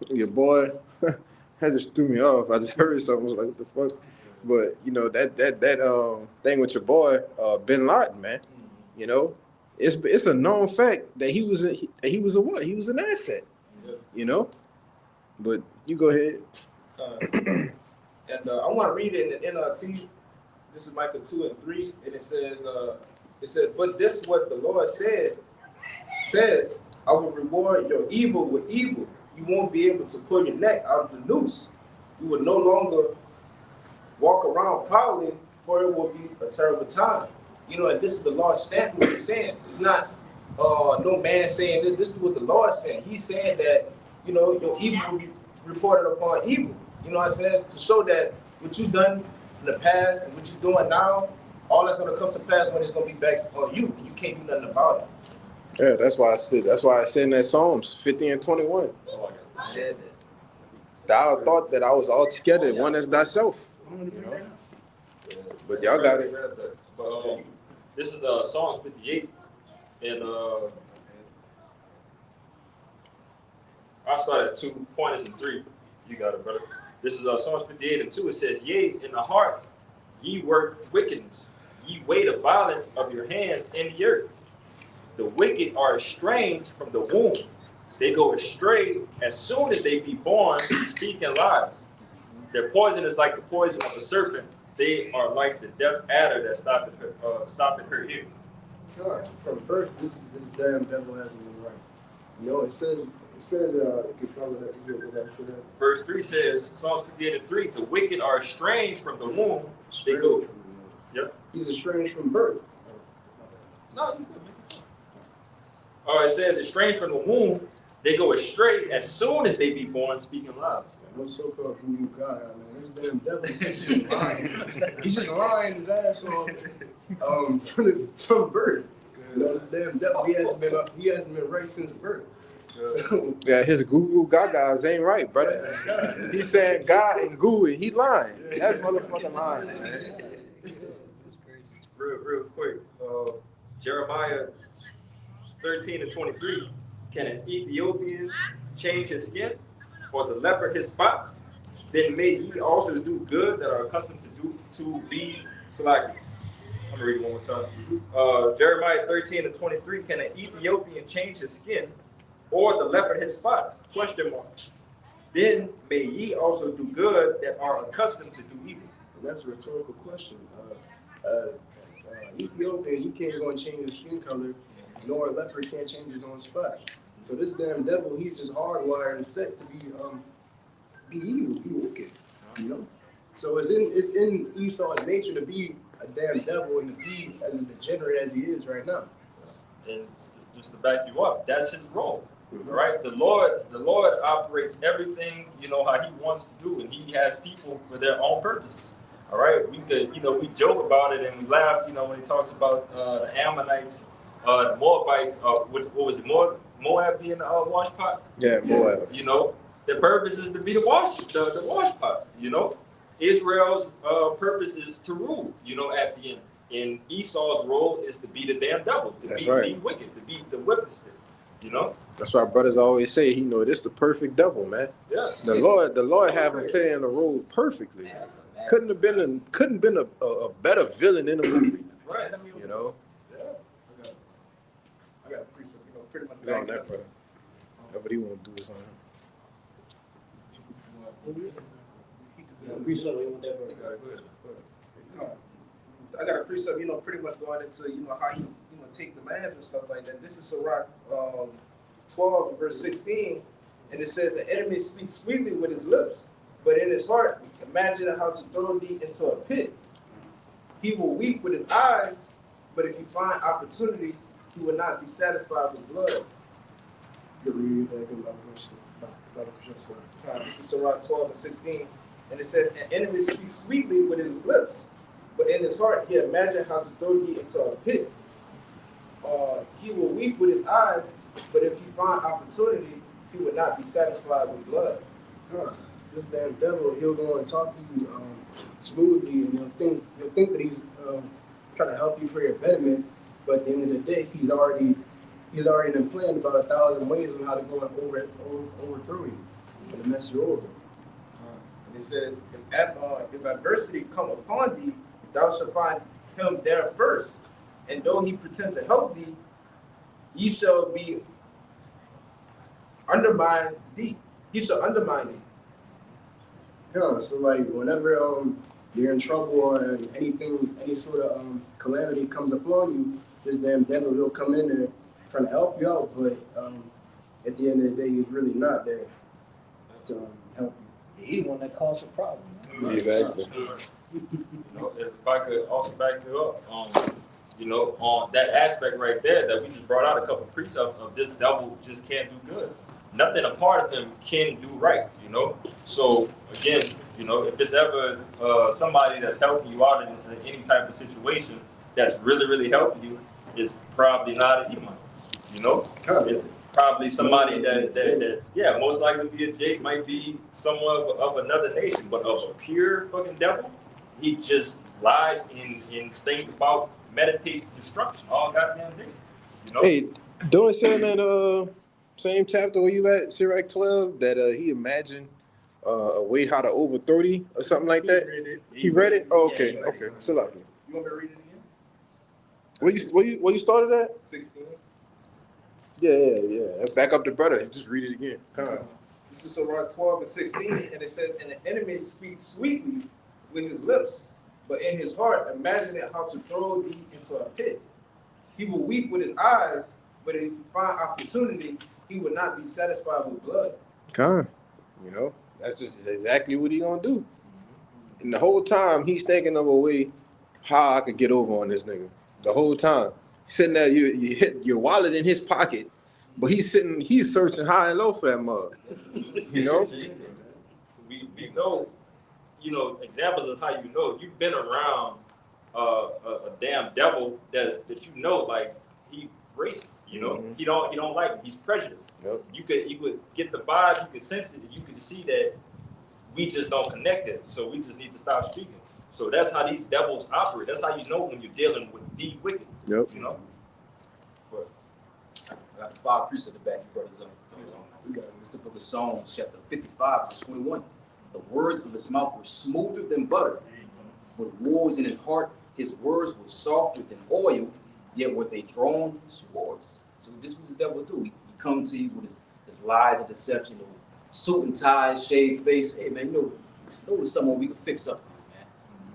your boy, that just threw me off. I just heard something, I was like, what the fuck? But that thing with your boy, Bin Laden, man. It's a known fact that he was a what? He was an asset. Yeah. But you go ahead. And I want to read it in the NLT. This is Micah 2:3, and it says, but this is what the Lord says, I will reward your evil with evil. You won't be able to pull your neck out of the noose. You will no longer walk around prowling, for it will be a terrible time. And this is the Lord's stamp what he's saying. It's not no man saying this. This is what the Lord is saying. He's saying that, your evil will be reported upon evil. You know what I'm saying? To show that what you've done in the past and what you're doing now, all that's going to come to pass when it's going to be back on you, and you can't do nothing about it. Yeah, that's why I said in that Psalms 50 and 21. Thou thought that I was all together, one as thyself. But y'all got it. But this is Psalms 58, and I'll start at 2 pointers and 3. You got it, brother. This is Psalms 58 and 2. It says, yea, in the heart ye work wickedness. Ye weigh the violence of your hands in the earth. The wicked are estranged from the womb. They go astray as soon as they be born, speaking lies. Their poison is like the poison of a serpent. They are like the deaf adder that stopping her ear. God, from birth, this damn devil hasn't been right. It says if you follow that, you go back to that. Verse 3 says, Psalms 58 and 3, the wicked are estranged from the womb. They go. Yep. He's estranged from birth. No, you good. It says estranged from the womb. They go astray as soon as they be born, speaking lies. No so-called voodoo God, man. This damn devil, he's just lying. He's just lying his ass off from birth. This damn devil, he hasn't been right since birth. So, Yeah, his Google Gagas ain't right, brother. He's saying God and goo, and he lying. That's motherfucking lying, man. Real quick. Jeremiah 13 and 23. Can an Ethiopian change his skin, or the leopard his spots? Then may ye also do good that are accustomed to be selected. I'm gonna read it one more time. Jeremiah 13 and 23. Can an Ethiopian change his skin, or the leopard his spots? Question mark. Then may ye also do good that are accustomed to do evil. and that's a rhetorical question. Ethiopian, you can't go and change his skin color, nor a leopard can't change his own spots. So this damn devil, he's just hardwired and set to be evil, be wicked, So it's in Esau's nature to be a damn devil and to be as degenerate as he is right now. And just to back you up, that's his role, right? The Lord operates everything, how he wants to do, and he has people for their own purposes. All right, we could, we joke about it and we laugh, when he talks about the Ammonites, the Moabites, what was it, Moab being the wash pot? Yeah, Moab. The purpose is to be the wash pot, Israel's purpose is to rule, you know, at the end. And Esau's role is to be the damn devil, to That's be right. the wicked, to be the whipping stick, you know? That's why brothers always say, you know, this the perfect devil, man. Yeah. The Lord have him playing the role perfectly. Couldn't have been a better villain in the movie, Right. you know. Yeah. I got a precept, you know, pretty much. It's on that brother. Nobody want to do is on him. I got a precept, you know, pretty much going into, you know, how you know, take the lands and stuff like that. This is Sirach 12, verse 16, and it says, "The enemy speaks sweetly with his lips, but in his heart, imagine how to throw thee into a pit. He will weep with his eyes, but if you find opportunity, he will not be satisfied with blood." This is Sirach 12 and 16, and it says, "An enemy speaks sweetly with his lips, but in his heart he imagine how to throw thee into a pit. He will weep with his eyes, but if you find opportunity, he will not be satisfied with blood." This damn devil, he'll go and talk to you smoothly, and he'll think that he's trying to help you for your betterment, but at the end of the day, he's already been planned about 1,000 ways on how to go and overthrow you and to mess you over. And it says, if adversity come upon thee, thou shalt find him there first. And though he pretend to help thee, ye shall be undermine thee. He shall undermine thee. Yeah, so like whenever you're in trouble or any sort of calamity comes upon you, this damn devil, he'll come in there trying to help you out, but at the end of the day, he's really not there to help you. He the one that caused the problem. Man. Exactly. You know, if I could also back you up, you know, on that aspect right there that we just brought out a couple of precepts of this devil just can't do good. Nothing a part of him can do right, you know? So again, you know, if it's ever somebody that's helping you out in any type of situation that's really, really helping you, it's probably not an Edomite, you know? It's probably somebody that yeah, most likely be a Jake, might be someone of another nation, but of a pure fucking devil, he just lies and think about meditate destruction all goddamn day, you know? Hey, don't it say in that same chapter where you at, Sirach 12, that he imagined a way how to overthrow thee or something like that? He read it? Oh, okay, Yeah, he read okay. So like, You want me to read it again? where you started at? 16. Yeah. Back up the brother. Just read it again. Come on. This is Sirach 12 and 16, and it says, "And the enemy speaks sweetly with his lips, but in his heart imagining how to throw thee into a pit. He will weep with his eyes, but if you find opportunity, he will not be satisfied with blood." Come. You know, that's just exactly what he gonna do. And the whole time he's thinking of a way how I could get over on this nigga. The whole time. Sitting there, you hit your wallet in his pocket, but he's searching high and low for that mug. You know? We know, you know, examples of how you know you've been around a damn devil that you know, like he racist, you know, he don't like it. He's prejudiced. Yep. You could get the vibe, you could sense it, and you could see that we just don't connect it. So we just need to stop speaking. So that's how these devils operate. That's how you know when you're dealing with the wicked. Yep. You know. I got 5 precepts to back you brothers up. It's the book of Psalms, chapter 55, verse 21. "The words of his mouth were smoother than butter, with woes in his heart. His words were softer than oil, yet were they drawn swords." So this was the devil do. He come to you with his lies and deception, you know, suit and tie, shaved face. Hey man, you know someone we can fix up for you, man.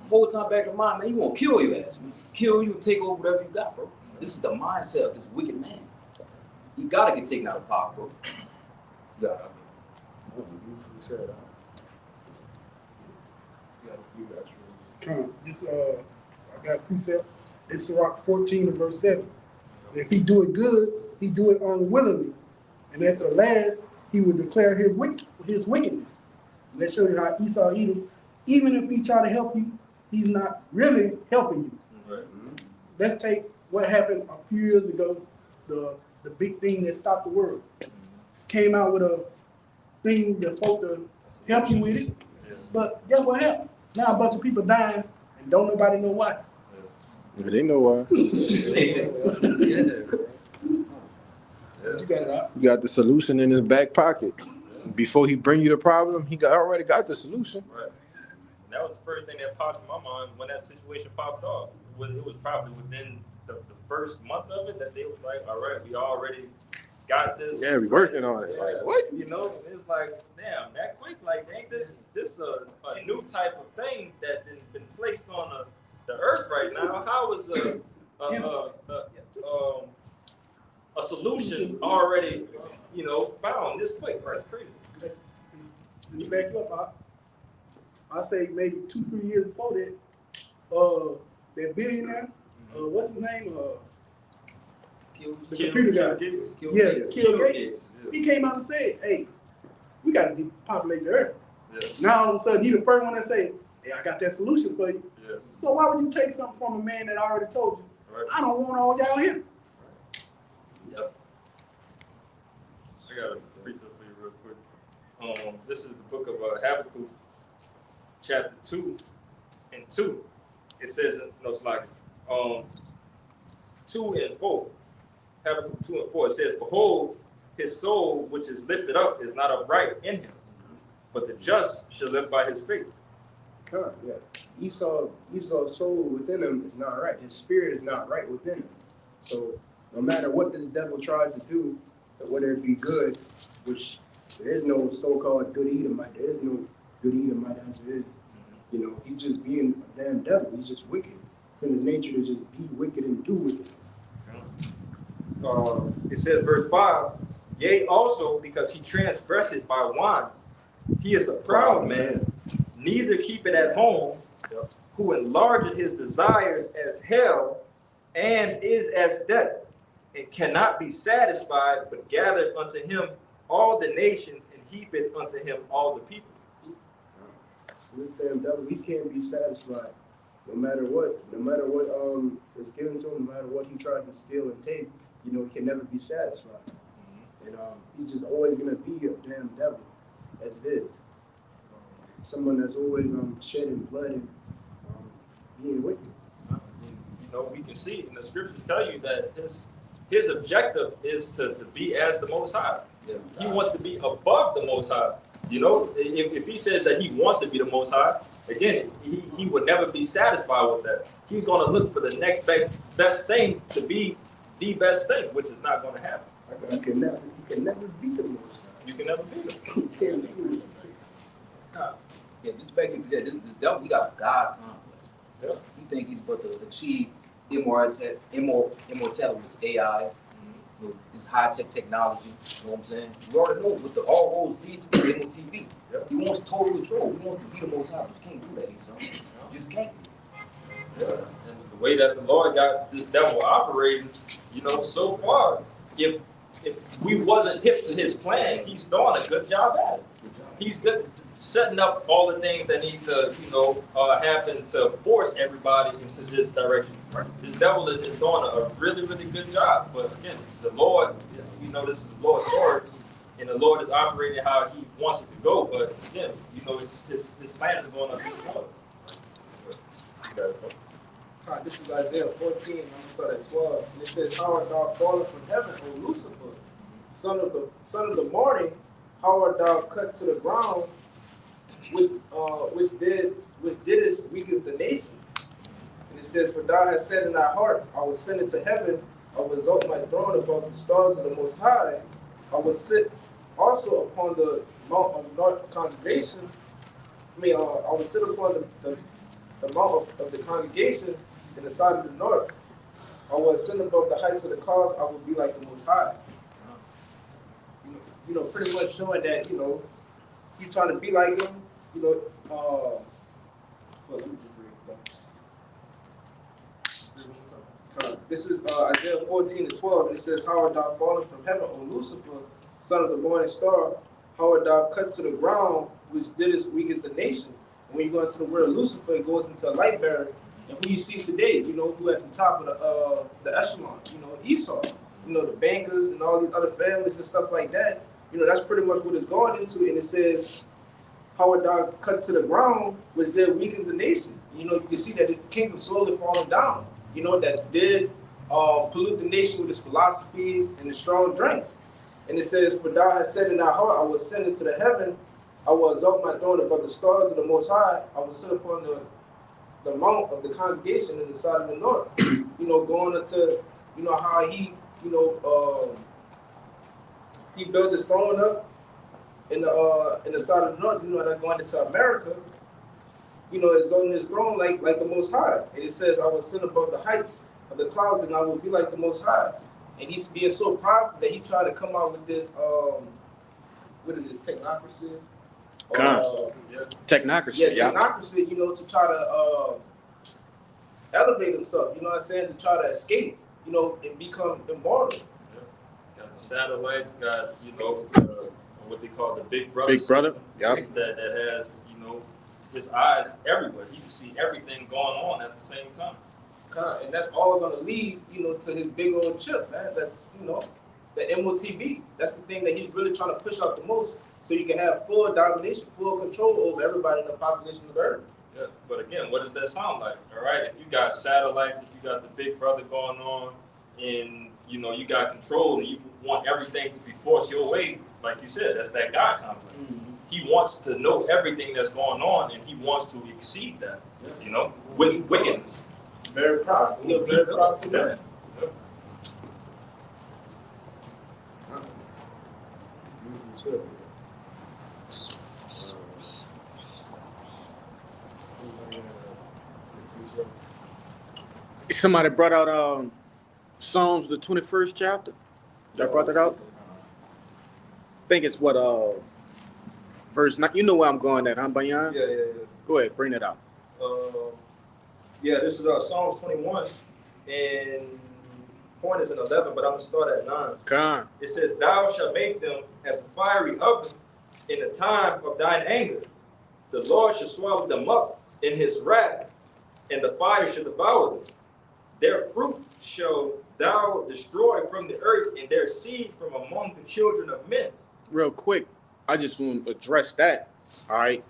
Whole time back in mind, man, he won't kill your ass, man. Kill you and take over whatever you got, bro. This is the mindset of this wicked man. You gotta get taken out of power, bro. You gotta. This I got a precept. It's Sirach 14 and verse 7. If he do it good, he do it unwillingly, and at the last he will declare his wickedness. And that shows you how Esau Edom, even if he try to help you, he's not really helping you. Right. Let's take what happened a few years ago, the big thing that stopped the world. Came out with a thing that folk to help you with it, but guess what happened? Now a bunch of people dying and don't nobody know why. They know why. You got it out. You got the solution in his back pocket. Before he bring you the problem, he already got the solution. Right. And that was the first thing that popped in my mind when that situation popped off. It was probably within the first month of it that they was like, all right, we already got this. Yeah, we working on it. Like, what? You know, it's like, damn, that quick. Like, ain't this a new type of thing that been placed on the earth right now? How is a solution already, you know, found this quick? That's crazy. When you back up, I say maybe 2-3 years before that, that billionaire, what's his name? The computer guy. Gates. Yeah, Bill Gates. Gates. He came out and said, "Hey, we got to depopulate the earth." Yeah. Now all of a sudden, he the first one that say, "Hey, I got that solution for you." Yeah. So why would you take something from a man that already told you, Right. "I don't want all y'all here"? Yep. I got a precept for you real quick. This is the book of Habakkuk, chapter 2 and 2. It says, no, it's like 2 and 4. Habakkuk 2 and 4. It says, behold, his soul which is lifted up is not upright in him, but the just shall live by his faith. Come, yeah. Esau's soul within him is not right. His spirit is not right within him. So no matter what this devil tries to do, whether it be good, which there is no so-called good Edomite, there is no good Edomite as it is. You know, he's just being a damn devil. He's just wicked. It's in his nature to just be wicked and do wickedness. It says, verse 5, yea, also because he transgressed by wine, he is a proud man, neither keep it at home, who enlargeth his desires as hell, and is as death, and cannot be satisfied, but gathereth unto him all the nations, and heapeth unto him all the people. So this damn devil, he can't be satisfied. No matter what is given to him, no matter what he tries to steal and take, you know, he can never be satisfied. And he's just always gonna be a damn devil, as it is. Someone that's always shedding blood and being wicked. And, you know, we can see, and the scriptures tell you that his objective is to be as the Most High. Yeah. He wants to be above the Most High. You know, if he says that he wants to be the Most High, again, he would never be satisfied with that. He's going to look for the next best thing to be the best thing, which is not going to happen. You can never beat the Most High. You can never beat him. You can't beat him. Yeah, just back into that, this devil, he got a God complex. Yeah. He think he's about to achieve immortality with AI, with this high-tech technology, you know what I'm saying? We already know what all roads lead to MOTV. Yeah. He wants total control. He wants to be the Most High, but you can't do that, Esau. You just can't. Yeah. And the way that the Lord got this devil operating, you know, so far, if we wasn't hip to his plan, he's doing a good job at it. He's good setting up all the things that need to, you know, happen to force everybody into this direction. This devil is doing a really, really good job. But again, the Lord, you know, this is the Lord's sword, and the Lord is operating how he wants it to go. But again, you know, his plan is going to be one. All right, this is Isaiah 14. I'm gonna start at 12. And it says, "How art thou fallen from heaven, O Lucifer, son of the morning? How art thou cut to the ground, which didst weaken the nation?" And it says, "For thou hast said in thy heart, I will ascend into heaven. I will exalt my throne above the stars of the Most High. I will sit also upon the mount of north congregation. I will sit upon the mount of the congregation in the side of the north. I will ascend above the heights of the clouds. I will be like the Most High." You know, pretty much showing that, you know, he's trying to be like him. You know, well, let me just read it. This is Isaiah 14:12, and it says, "How art thou fallen from heaven, O Lucifer, son of the morning star? How art thou cut to the ground, which didst weaken the nation?" And when you go into the word Lucifer, it goes into a light bearer. And who you see today, you know, who at the top of the echelon, you know, Esau, you know, the bankers and all these other families and stuff like that. You know, that's pretty much what it's going into. And it says, how it cut to the ground, which did weakens the nation. You know, you can see that the kingdom slowly falling down. You know, that did pollute the nation with its philosophies and the strong drinks. And it says, "For thou hast said in thy heart, I will ascend into the heaven. I will exalt my throne above the stars of the Most High. I will sit upon the mount of the congregation in the side of the north." You know, going into, you know, how he, you know, he built his throne up in the side of the north. You know, that going into America, you know, is on his throne like the Most High. And it says, "I will sit above the heights of the clouds, and I will be like the Most High." And he's being so prideful that he tried to come out with this, what is it, technocracy? Technocracy. Yeah, technocracy. You know, to try to elevate himself. You know what I'm saying? To try to escape. You know, and become immortal. Got the satellites, guys. You know, what they call the Big Brother. Big Brother. System, Yeah. That has, you know, his eyes everywhere. He can see everything going on at the same time. And that's all gonna lead, you know, to his big old chip, man. That, you know, the MOTB. That's the thing that he's really trying to push out the most, so you can have full domination, full control over everybody in the population of the earth. Yeah, but again, what does that sound like? All right, if you got satellites, if you got the Big Brother going on, and you know you got control, and you want everything to be forced your way, like you said, that's that God complex. Mm-hmm. He wants to know everything that's going on, and he wants to exceed that. Yes. You know, with wickedness. Very powerful. You're very powerful man. Yep. Somebody brought out Psalms, the 21st chapter. That brought that out. I think it's what verse 9. You know where I'm going at, huh, Bayan? Yeah. Go ahead, bring it out. Yeah, this is Psalms 21, and point is in 11, but I'm gonna start at 9. Come. It says, "Thou shalt make them as a fiery oven in the time of thine anger. The Lord shall swallow them up in his wrath, and the fire shall devour them. Their fruit shall thou destroy from the earth, and their seed from among the children of men." Real quick, I just want to address that, all right?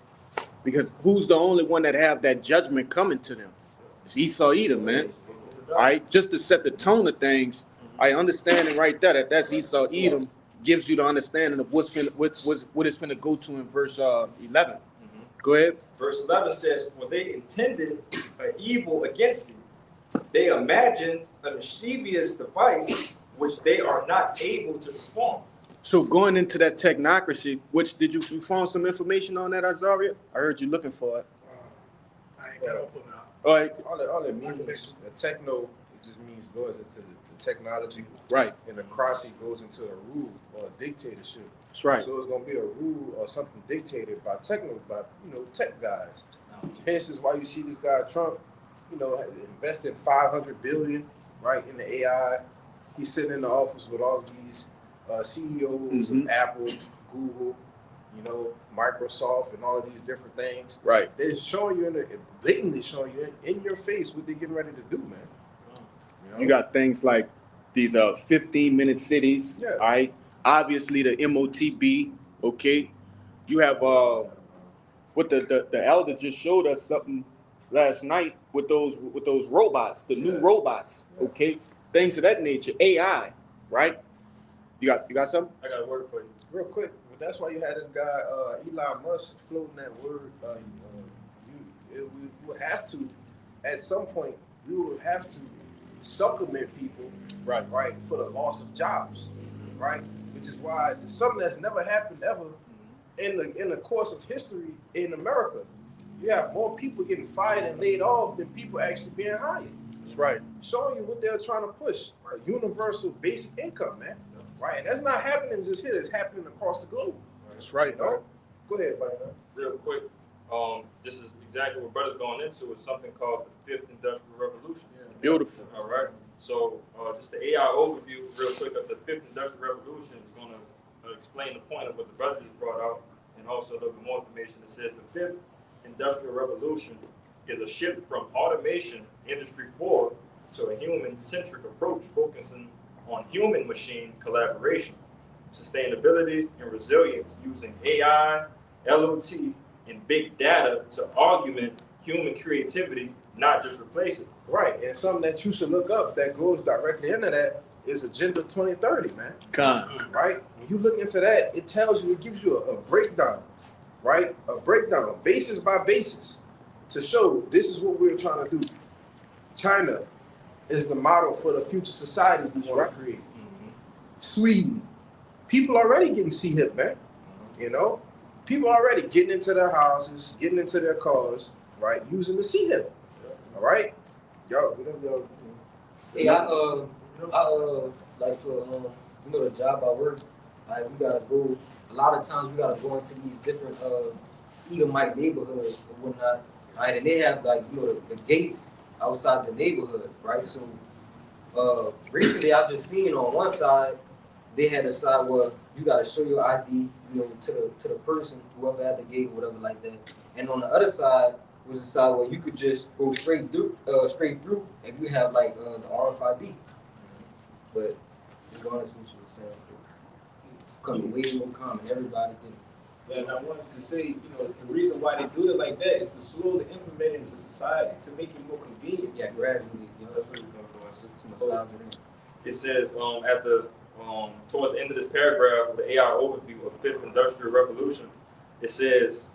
Because who's the only one that have that judgment coming to them? It's Esau Edom, man. All right, just to set the tone of things, I understand it right there that that's Esau Edom gives you the understanding of what it's finna go to in verse 11. Mm-hmm. Go ahead. Verse 11 says, "For they intended an evil against thee. They imagined a mischievous device which they are not able to perform." So going into that technocracy, which did you found some information on that, Azaria? I heard you looking for it. I ain't got off of now. All right. All it means, the techno, it just means goes into the technology. Right. And the crossy goes into a rule or a dictatorship. That's right. So it's gonna be a rule or something dictated by tech guys. Hence is why you see this guy Trump, you know, has invested $500 billion right in the AI. He's sitting in the office with all these CEOs of Apple, Google, you know, Microsoft, and all of these different things. Right. They're showing you, blatantly showing you in your face what they're getting ready to do, man. You know? You got things like these 15-minute cities. Yeah. All right. Obviously the MOTB. Okay. You have what the elder just showed us something last night with those robots, the new robots. Okay. Things of that nature. AI. Right. You got something? I got a word for you. Real quick, but that's why you had this guy Elon Musk floating that word. We will have to, at some point, we will have to supplement people, right, for the loss of jobs, right? Which is why it's something that's never happened ever in the course of history in America. You have more people getting fired and laid off than people actually being hired. That's right. Showing you what they're trying to push, a universal basic income, man. Right, and that's not happening just here. It's happening across the globe. That's right. You know? Go ahead, buddy. Real quick, this is exactly what brother's going into. It's something called the Fifth Industrial Revolution. Yeah. Beautiful. All right. So just the AI overview, real quick, of the Fifth Industrial Revolution is going to explain the point of what the brother just brought out, and also a little bit more information. It says the Fifth Industrial Revolution is a shift from automation, Industry 4, to a human-centric approach focusing on human-machine collaboration, sustainability, and resilience using AI, LOT, and big data to augment human creativity, not just replace it. Right, and something that you should look up that goes directly into that is Agenda 2030, man. Con. Right? When you look into that, it tells you, it gives you a breakdown, right? A breakdown, basis by basis, to show this is what we're trying to do. China is the model for the future society we want to create. Sweden, people already getting C-hip, man. You know, people already getting into their houses, getting into their cars, right? Using the C-hip. All right, y'all, whatever y'all. Hey, like for the job I work, like we gotta go. A lot of times we gotta go into these different Edomite neighborhoods and whatnot, right? And they have like the gates outside the neighborhood, right? So recently I just seen on one side they had a side where you gotta show your ID, to the person, whoever had the gate or whatever like that. And on the other side was a side where you could just go straight through if you have like the RFID. But it's going to switch with saying becoming way more common. Everybody did. Yeah, and I wanted to say, the reason why they do it like that is to slowly implement it into society to make it more convenient. Yeah, gradually. That's what it's going to do. It says at the towards the end of this paragraph of the AI overview of the Fifth Industrial Revolution, it says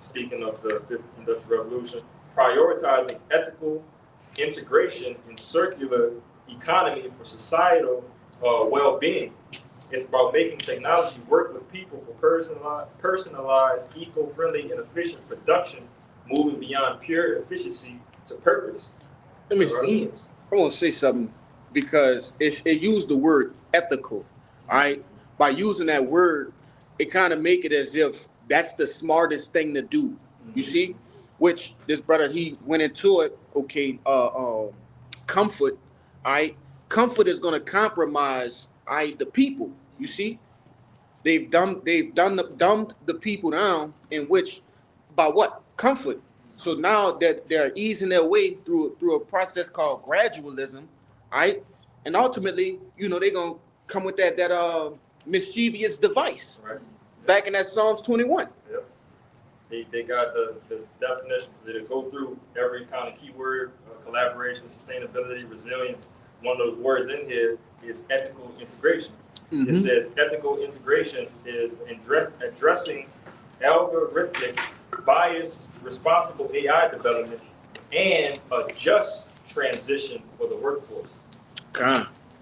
speaking of the Fifth Industrial Revolution, prioritizing ethical integration in circular economy for societal well-being. It's about making technology work with people for personalized, eco-friendly, and efficient production, moving beyond pure efficiency to purpose. I want to say something because it used the word ethical. All right, by using that word, it kind of make it as if that's the smartest thing to do. You see, which this brother he went into it. Okay, comfort. All right, comfort is going to compromise. All right, the people. You see, they've dumbed the people down. In which, by what comfort? So now that they're easing their way through a process called gradualism, right? And ultimately, they're gonna come with that mischievous device. Right. Back in that Psalms 21. Yep. They got the definitions that go through every kind of keyword: collaboration, sustainability, resilience. One of those words in here is ethical integration. Mm-hmm. It says ethical integration is addressing algorithmic bias, responsible AI development, and a just transition for the workforce.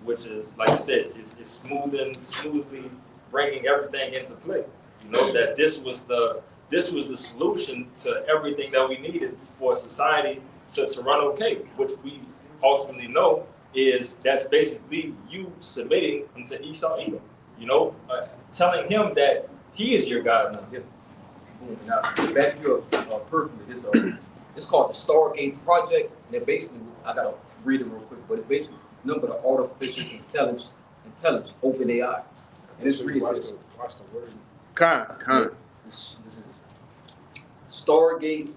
Which is, like you said, it's smoothly bringing everything into play. That this was the solution to everything that we needed for society to run okay, which we ultimately know that's basically you submitting into Esau Edom, telling him that he is your God now. Yeah. Now, to back you up perfectly, it's called the Stargate Project, and they're basically, I gotta read it real quick, but it's basically number the artificial intelligence, OpenAI. And this reads Watch the word. This is Stargate.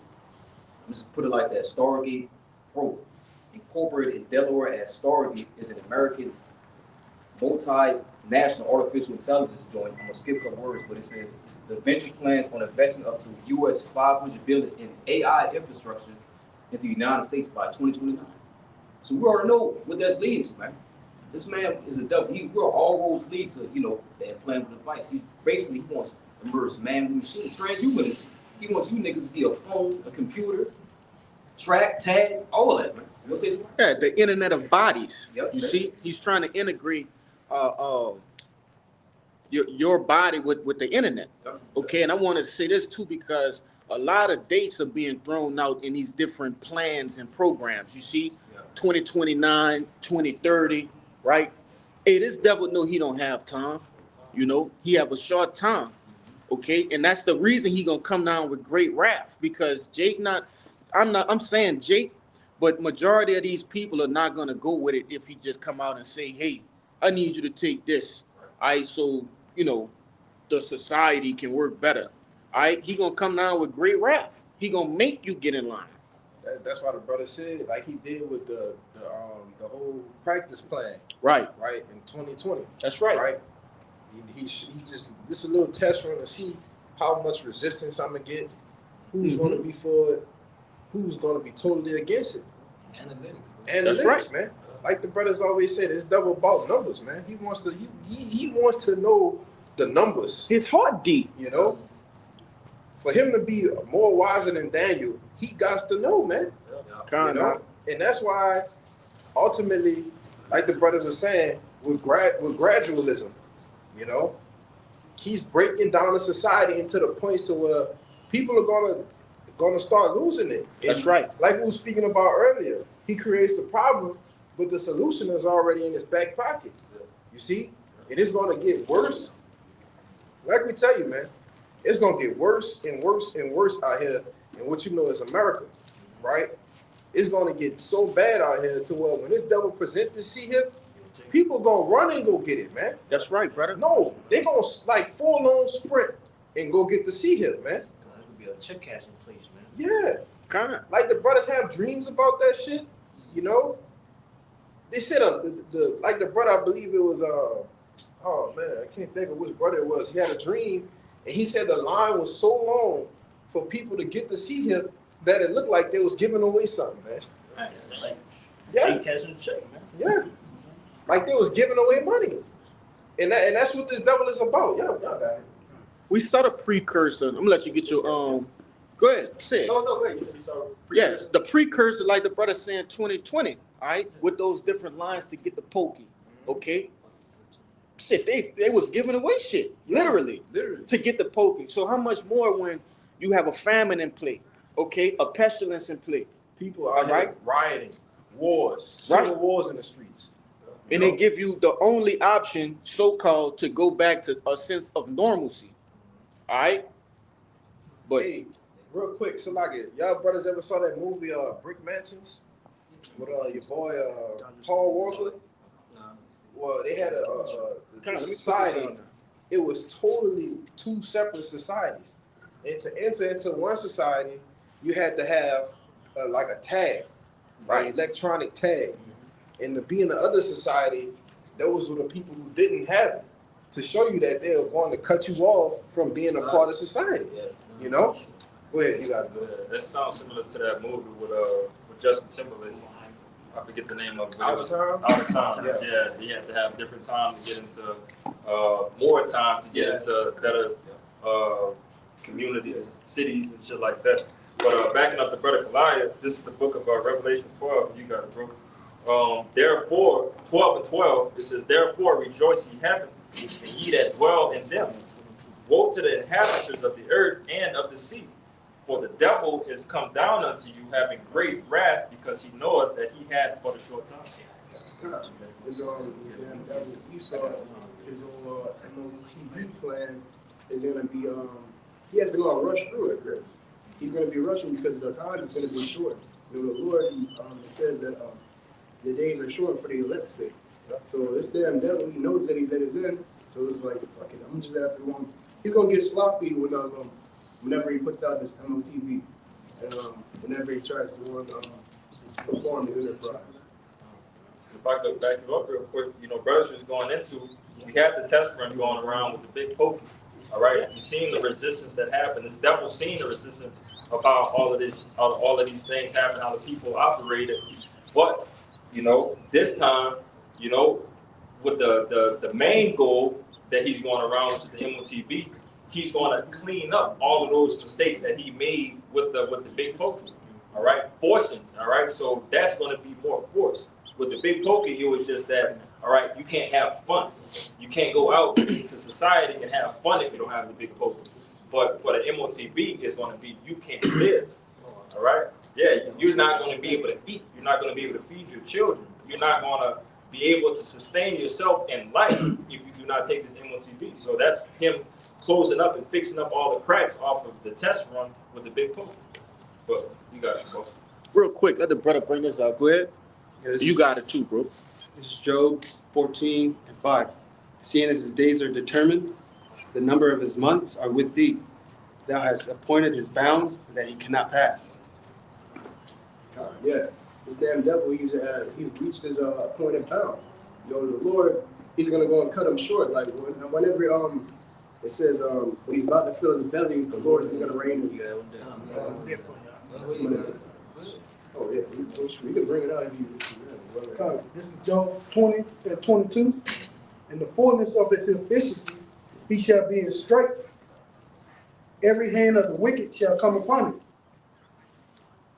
Let's just put it like that. Stargate Pro, incorporated in Delaware as Stargate, is an American multinational artificial intelligence joint. I'm gonna skip a couple words, but it says the venture plans on investing up to US $500 billion in AI infrastructure in the United States by 2029. So we already know what that's leading to, man. This man is a devil. We're all roads lead to, the implantable device. He wants to merge man with machine, transhumanism. He wants you niggas to be a phone, a computer, track, tag, all of that, man. You want to say something? Yeah, the Internet of Bodies. Yep, you see, he's trying to integrate your body with the internet. Okay, and I want to say this too because a lot of dates are being thrown out in these different plans and programs. You see, 2029, 2030, right? Hey, this devil know he don't have time. He have a short time. Okay, and that's the reason he gonna come down with great wrath because I'm saying Jake, but majority of these people are not gonna go with it if he just come out and say, hey, I need you to take this. All right, so the society can work better. All right, he gonna come down with great wrath. He gonna make you get in line. That's why the brother said, like he did with the whole practice plan. Right in 2020. That's right. He just, this is a little test run to see how much resistance I'm gonna get, who's gonna be for it, who's gonna be totally against it. Analytics. That's right. Man. Like the brothers always said, it's double about numbers, man. He wants to he wants to know the numbers. His heart deep. You know, for him to be more wiser than Daniel, he got to know, man. Kind You know? And that's why, ultimately, like the brothers are saying, with gradualism, you know, he's breaking down the society into the points to where people are gonna start losing it. That's And right. like we were speaking about earlier, he creates the problem, but the solution is already in his back pocket. You see, it is gonna get worse. Like we tell you, man, it's gonna get worse and worse and worse out here in what you know is America, right? It's gonna get so bad out here to where when this devil present this seat here, people gonna run and go get it, man. That's right, brother. No, they gonna like full on sprint and go get the seat here, man. There's gonna be a check cashing place, man. Yeah, Kind of. like the brothers have dreams about that shit, you know. They said the like the brother, I believe it was oh man, I can't think of which brother it was. He had a dream, and he said the line was so long for people to get to see him that it looked like they was giving away something, man. Like, Yeah, check cashing check, man. yeah, like they was giving away money, and that's what this devil is about. Y'all got it. We saw the precursor. I'm gonna let you get your Go ahead, say it. No, go ahead. You said you saw. Yes, the precursor, like the brother saying 2020, all right, with those different lines to get the pokey, okay? Shit, they was giving away shit, literally, to get the pokey. So how much more when you have a famine in play, okay, a pestilence in play, People are Right. rioting, wars, Right. civil wars in the streets. and they give you the only option, so-called, to go back to a sense of normalcy, all right? But Hey, real quick, so like, y'all brothers ever saw that movie, Brick Mansions, with your boy Paul Walker? Well, they had Kinda, let me put this society. on there. It was totally two separate societies, and to enter into one society, you had to have like a tag, right? An electronic tag, and to be in the other society, those were the people who didn't have it, to show you that they were going to cut you off from being a part of society. You know? Go ahead, you got it. Yeah, that sounds similar to that movie with Justin Timberlake. I forget the name of it. Out of Time? Out of Time. Yeah. Yeah, he had to have different time to get into more time to get into better communities, cities, and shit like that. But backing up the brother Goliath, this is the book of Revelations 12. You got it, bro. Therefore, 12 and 12, it says, "Therefore rejoice, ye heavens, and ye that dwell in them. Woe to the inhabitants of the earth and of the sea. For the devil is come down unto you, having great wrath, because he knoweth that he had but a short time." His damn devil Esau, his old MOTV plan is gonna be he has to go and rush through it, Chris. He's gonna be rushing because the time is gonna be short. You know, the Lord it says that the days are short for the elect's sake. So this damn devil, he knows that he's at his end. So it's like, fuck it, I'm just after one. He's gonna get sloppy whenever he puts out this MOTV, and whenever he tries to perform his enterprise. If I could back you up real quick, you know, brothers is going into, we have the test run going around with the big pokey. All right, you've seen the resistance that happened. This devil's seen the resistance of how all of these things happen, how the people operated. But you know, this time, you know, with the main goal that he's going around, which is the MOTB, he's going to clean up all of those mistakes that he made with the big pokey. All right, forcing. All right, so that's going to be more force. With the big pokey, it was just that. All right, you can't have fun. You can't go out into society and have fun if you don't have the big pokey. But for the MOTB, it's going to be you can't live. All right, yeah, you're not going to be able to eat. You're not going to be able to feed your children. You're not going to be able to sustain yourself in life if you do not take this MOTB. So that's him closing up and fixing up all the cracks off of the test run with the big pokey. But you got it, bro. real quick, let the brother bring this out. Go ahead. You got it too, bro. This is Job 14:5. Seeing as his days are determined, the number of his months are with thee. Thou hast appointed his bounds that he cannot pass. Yeah, this damn devil, he's reached his appointed bounds. You know, the Lord, he's gonna go and cut him short. Like whenever It says, when he's about to fill his belly, the Lord is gonna rain. Oh yeah, we can bring it out if you. This is Job 20 and 22. In the fullness of its efficiency, he shall be in strength. Every hand of the wicked shall come upon him.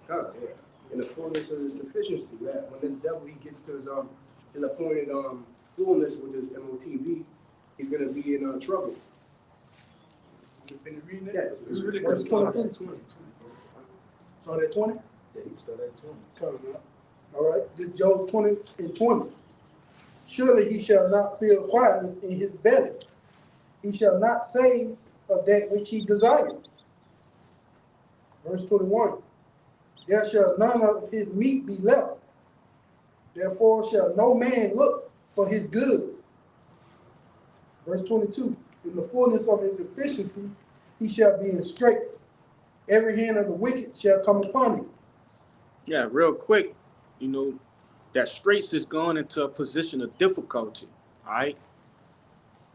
God, yeah. In the fullness of his sufficiency, that when this devil he gets to his appointed fullness with his MOTB, he's gonna be in trouble. You been reading it? Yeah, it's really Verse good. 20. Start at 20? Yeah, you start at 20. Come up. All right, this Job 20 and 20. Surely he shall not feel quietness in his belly. He shall not say of that which he desires. Verse 21. There shall none of his meat be left. Therefore shall no man look for his goods. Verse 22. In the fullness of his efficiency, he shall be in strength. Every hand of the wicked shall come upon him. Yeah, real quick, you know, that Straits is going into a position of difficulty. All right.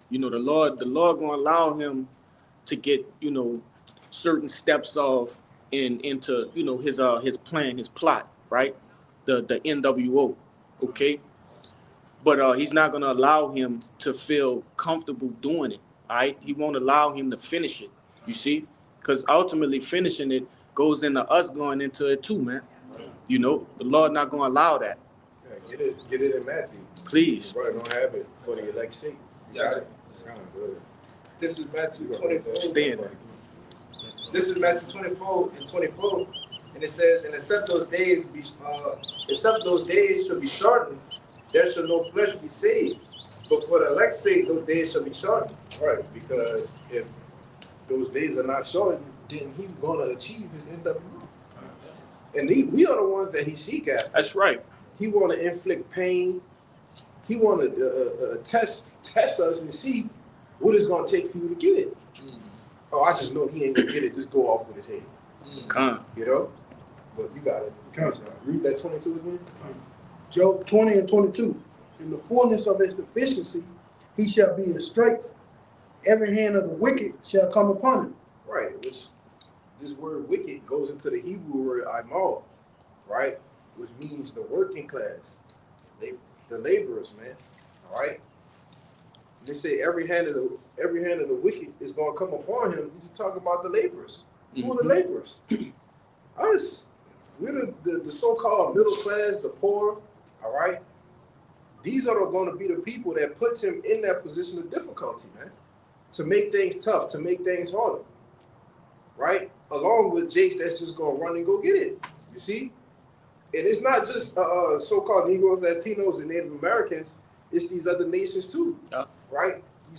You know, the Lord gonna allow him to get, you know, certain steps off into, you know, his plan, his plot, right? The NWO. Okay. But he's not gonna allow him to feel comfortable doing it. All right. He won't allow him to finish it. You see? Because ultimately finishing it goes into us going into it too, man. You know, the Lord not gonna allow that. Yeah, get it in Matthew. Please. You're probably gonna have it for the elect seat. Got it. Good. This is Matthew 24. Stay in there. This is Matthew 24 and 24. And it says, and except those days shall be shortened, there shall no flesh be saved. But for the elect's sake, those days shall be shortened. Right, because if those days are not short, then he's gonna achieve his NWO. And we are the ones that he seek after. That's right. He want to inflict pain. He want to test us and see what it's gonna take for you to get it. Oh, I just know he ain't gonna get it. Just go off with his head. Come. You know. But you got it. Read that 22 again. Job 20 and 22. In the fullness of his sufficiency, he shall be in strength. Every hand of the wicked shall come upon him. Right, which this word wicked goes into the Hebrew word aimal, right? Which means the working class, the laborers, man. All right. They say every hand of the wicked is gonna come upon him. He's talking about the laborers. Who are the laborers? Us. We're the so-called middle class, the poor, all right? These are going to be the people that puts him in that position of difficulty, man. To make things tough, to make things harder, right? Along with Jakes that's just going to run and go get it, you see? And it's not just so-called Negroes, Latinos, and Native Americans. It's these other nations too, right? You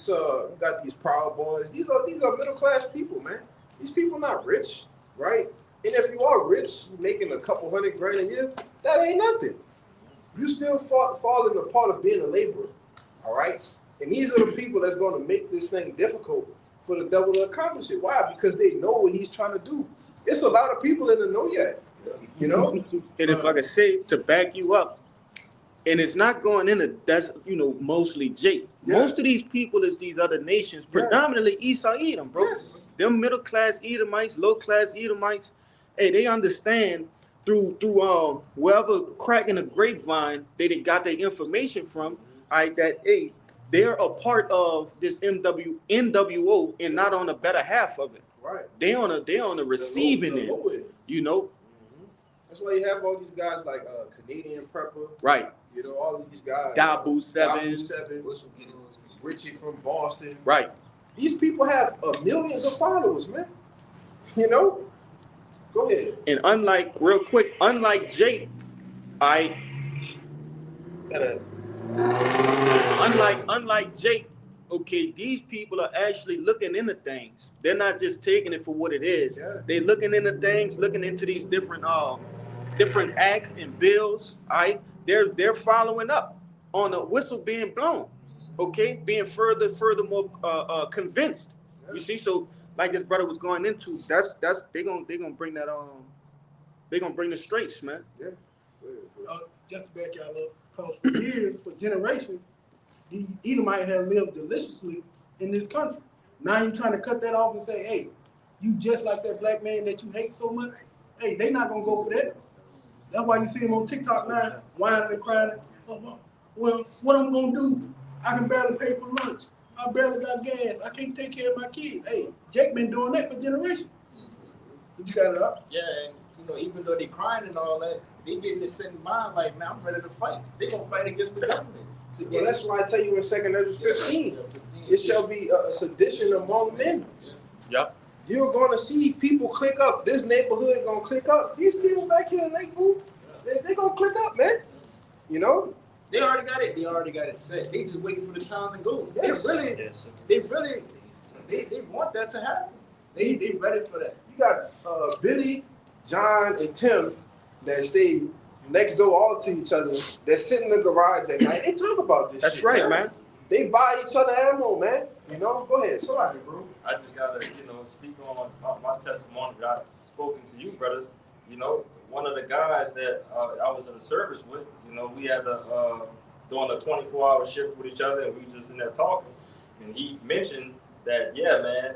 got these Proud Boys. These are middle-class people, man. These people not rich, right? And if you are rich, making a couple $100 grand a year, that ain't nothing. You still fall in the part of being a laborer, all right? And these are the people that's going to make this thing difficult for the devil to accomplish it. Why? Because they know what he's trying to do. It's a lot of people in the know yet, you know? And if I could say, to back you up, and it's not going into, that's, you know, mostly Jake. Yeah. Most of these people is these other nations, predominantly Esau Edom, bro. Yes. Them middle-class Edomites, low-class Edomites, hey, they understand through wherever crack in the grapevine they got their information from, right, that, hey, they're a part of this NWO and not on the better half of it. Right. They on the receiving end, you know. Mm-hmm. That's why you have all these guys like Canadian Prepper. Right. You know, all of these guys. Dabu 7. Richie from Boston. Right. These people have millions of followers, man. You know? Go ahead. And unlike Jake, unlike Jake, okay, these people are actually looking into things. They're not just taking it for what it is. Yeah. They're looking into things, looking into these different acts and bills. All right, they're following up on a whistle being blown. Okay, being furthermore convinced. Yeah. You see, so like this brother was going into, that's they're gonna bring that they're gonna bring the straights, man. Yeah. Just to back y'all up, because for years, for generations, the Edomites have lived deliciously in this country. Now you trying to cut that off and say, hey, you just like that black man that you hate so much. Hey, they not gonna go for that. That's why you see him on TikTok now, whining and crying. Oh, well, what I'm gonna do? I can barely pay for lunch. I barely got gas. I can't take care of my kids. Hey, Jake been doing that for generations. You got it up? Yeah, and you know, even though they crying and all that, they getting this set in mind like, now I'm ready to fight. They gonna fight against the government. Well, that's why I tell you in 2 Ezra 15, it shall be a sedition among men. Yep. You're gonna see people click up. This neighborhood gonna click up. These people back here in Lakeview, they gonna click up, man. You know? They already got it. They already got it set. They just waiting for the time to go. Yes. They want that to happen. They ready for that. You got Billy, John, and Tim that stay next door all to each other. They sit in the garage at night. They talk about this. That's shit, right, man. They buy each other ammo, man. You know? Go ahead, somebody, bro. I just gotta, speak on my testimony that I've spoken to you, brothers. One of the guys that I was in the service with, we had doing a 24-hour shift with each other, and we just in there talking. And he mentioned that, yeah, man,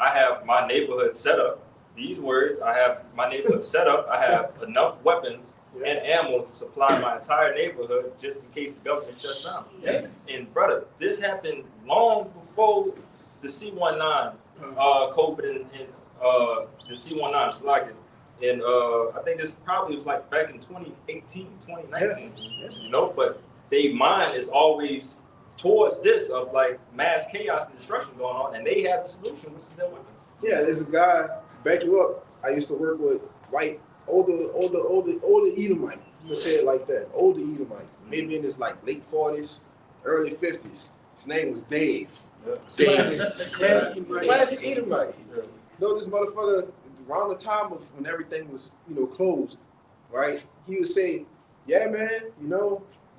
I have my neighborhood set up. These words, I have my neighborhood set up. I have enough weapons and ammo to supply my entire neighborhood just in case the government shuts down. Yes. And brother, this happened long before the C-19 COVID and the C-19 slacking. And I think this probably was like back in 2018, 2019, but their mind is always towards this of like mass chaos and destruction going on, and they have the solution, which is their weapons. Yeah, there's a guy, back you up, I used to work with white, older Edomite. You can say it like that, older Edomite. Maybe in his like late 40s, early 50s. His name was Dave. Classic Edomite. This motherfucker, around the time of when everything was, closed, right? He would say, yeah, man,